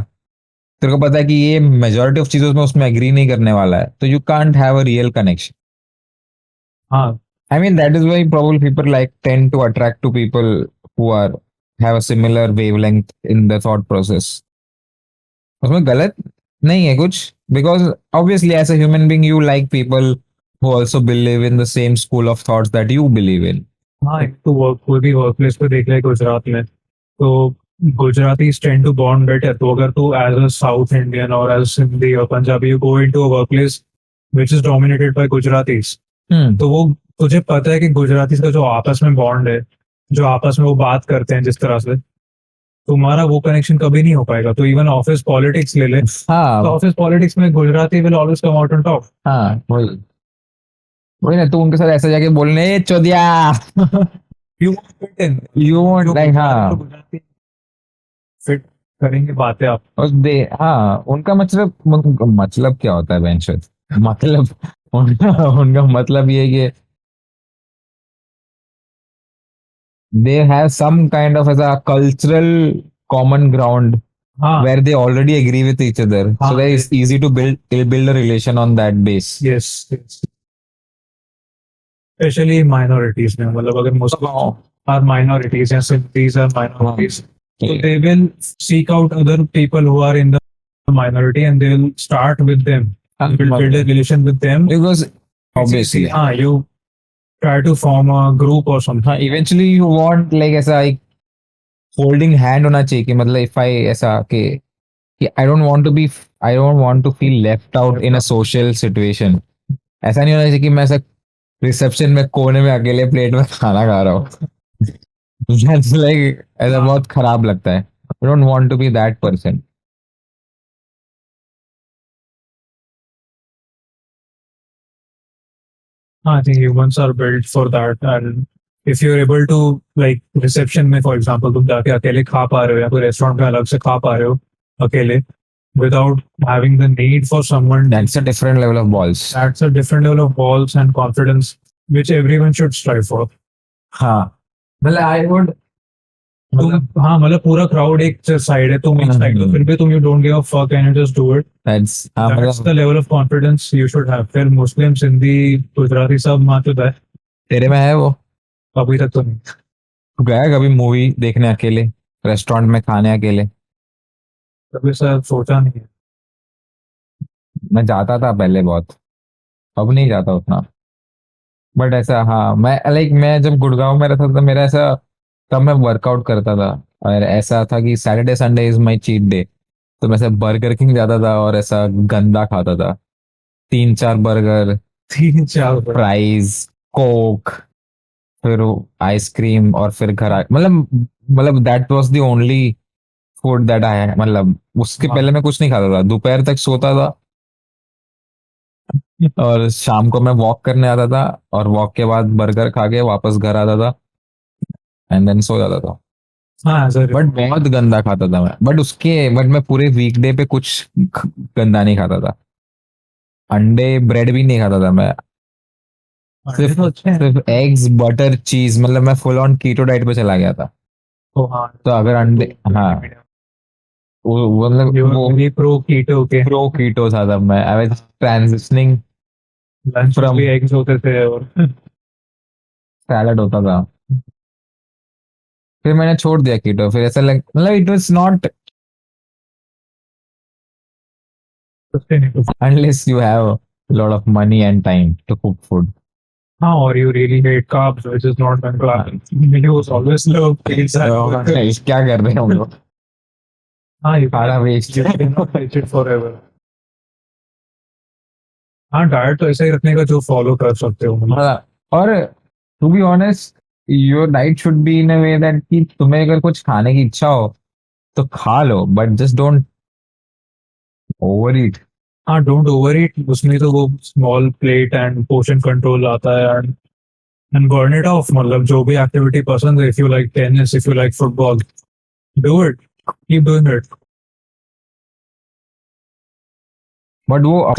तेरे को पता है कि ये मेजोरिटी ऑफ चीजों में उसमें एग्री नहीं करने वाला है, तो you can't have a real connection. हाँ. I mean that is why probably people like tend to attract to people who are have a similar wavelength in the thought process. उसमें गलत नहीं है कुछ, because obviously as a human being you like people who also believe in the same school of thoughts that you believe in. हाँ, एक तो work कोई भी वर्क प्लेस पे देख ले गुजरात में, तो Gujarati tend to bond better. तो अगर तू एज अ साउथ इंडियन और एज सिंधी और Punjabi you go into a work place which is dominated by Gujaratis, तो वो तुझे पता है कि गुजरातीज का जो आपस में बॉन्ड है, जो आपस में वो बात करते हैं जिस तरह से, तुम्हारा वो कनेक्शन कभी नहीं हो पाएगा. तो इवन ऑफिस पॉलिटिक्स ले ले, तो हाँ ऑफिस पॉलिटिक्स में Gujarati will always come out on top. हाँ, वही वही ना, तू उनके साथ ऐसा जाके बोलने, "ए, चौदिया." You fit in, you want जो लाइक, गुजराती तो हाँ, गुजराती फिट करेंगे बातें आप. और दे, हाँ, उनका मतलब, मतलब क्या होता है बेंचर, मतलब उनका उनका मतलब ये है कि they have some kind of as a cultural common ground हाँ where they already agree with each other, so हाँ, that it's easy to build a relation on that base. Yes, specially minorities में, मतलब अगर Muslim हाँ are minorities या Sindhis are minorities, so yeah. they will seek out other people who are in the minority and they will start with them, will build a relation with them. Because It's obviously, easy. हाँ, you try to form a group or something. हाँ, eventually you want like ऐसा एक holding hand होना चाहिए कि मतलब if I ऐसा कि I don't want to feel left out in a social situation. ऐसा नहीं होना चाहिए कि मैं ऐसा रिसेप्शन में कोने में अकेले प्लेट में खाना खा रहा हूँ. That's like ऐसा बहुत खराब लगता है. I don't want to be that person. I think humans are built for that. And if you're able to, like reception में for example, तुम जाके अकेले खा पा रहे हो या कोई रेस्टोरेंट में अलग से खा पा रहे हो अकेले, without having the need for someone, That's a different level of balls. that's a different level of balls and confidence which everyone should strive for. हाँ, मतलब I would, तुम, हाँ मतलब पूरा क्राउड एक साइड है, तुम एक साइड हो, फिर भी तुम you don't give a fuck and you just do it. that's, हाँ दैट्स द मतलब level of confidence you should have. फिर मुस्लिम, सिंधी, गुजराती सब मानते है. तेरे में है वो. अभी तक तो नहीं. तू गया कभी मूवी देखने अकेले, रेस्टोरेंट में खाने अकेले? कभी सर सोचा नहीं है. मैं जाता था पहले बहुत, अब नहीं जाता उतना. बट ऐसा, हाँ, मैं जब गुड़गांव में रहता था मेरा ऐसा, तब मैं वर्कआउट करता था. और ऐसा था कि Saturday Sunday is my cheat day, तो मैं ऐसा बर्गर किंग जाता था और ऐसा गंदा खाता था. 3-4 बर्गर, 3-4 बार. फ्राइज, कोक, फिर आइसक्रीम, और फिर घर आ, मतलब that was the only food that I, मतलब उसके हाँ. पहले मैं कुछ नहीं खाता था. दोपहर तक सोता था और शाम को मैं वॉक करने आता था, और वॉक के बाद बर्गर खा के वापस घर आता था, एंड देन सो जाता था. हाँ सर. बट बहुत गंदा खाता था मैं. बट मैं पूरे वीकडे पे कुछ गंदा नहीं खाता था. अंडे ब्रेड भी नहीं खाता था मैं. अंडे तो अच्छे हैं. सिर्फ एग्स, बटर, चीज, मतलब मैं फुल ऑन कीटो डाइट पे चला गया था. तो हाँ, तो अगर अंडे, हाँ, मतलब यू आर वो वेरी प्रो कीटो के. प्रो कीटो था तब मैं. आई वाज ट्रांजिशनिंग लंच में फ्रॉम, भी एग्स होते थे और सैलड होता था. फिर मैंने छोड़ दिया कीटो. फिर ऐसा लग, मतलब इट वाज नॉट, सस्ते नहीं कुछ. unless you have a lot of money and time to cook food. हाँ, और you really hate carbs which is not going to happen. You always love pizza. क्या कर रहे हैं हम लोग? हाँ, यू खाना waste. Can not reach it forever. हाँ, डाइट तो ऐसा ही रखने का जो फॉलो कर सकते हो मतलब. हाँ, और to be honest, your diet should be in a way that कि तुम्हें अगर कुछ खाने की इच्छा हो तो खा लो, but just don't overeat. हाँ, डोंट ओवर ईट. उसमें तो वो small plate and portion control आता है. And burn it off. मतलब जो भी एक्टिविटी पसंद है, if you like tennis, if you like football, do it, keep doing it. But वो,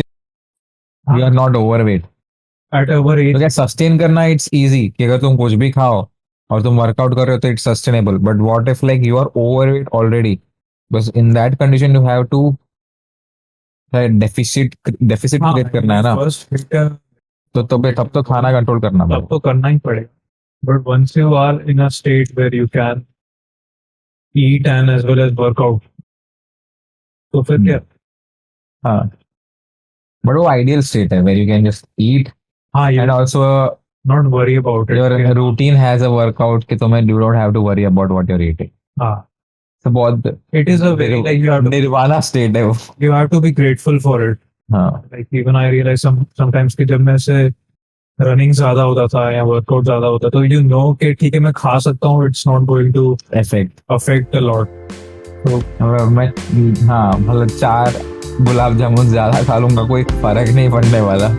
you are not overweight. At our तो age. क्या सस्टेन करना इट्स इजी कि अगर तुम कुछ भी खाओ और तुम वर्कआउट कर रहे हो तो it's sustainable. But what if like you are overweight already, बस in that condition you have to deficit deficit हाँ, क्रिएट करना है ना. फर्स्ट हिट तो तब तो खाना कंट्रोल करना तब पड़ेगा. तो करना ही पड़ेगा. But once you are in a state where you can eat and as well as workout, तो फिर क्या. हाँ, बट वो आइडियल स्टेट है where you can just eat हाँ, you and also not worry about it. Your routine has a workout कि तुम्हें do not have to worry about what you're eating. हाँ, तो बहुत it is a very like you have to nirvana state है वो. be grateful for it. हाँ. Like even I realize sometimes कि जब मैं से रनिंग ज्यादा होता था या वर्कआउट ज्यादा होता तो you know कि ठीक है मैं खा सकता हूँ, it's not going to affect a lot. तो मैं हाँ मतलब 4 गुलाब जामुन ज्यादा खा लूंगा, कोई फर्क नहीं पड़ने वाला.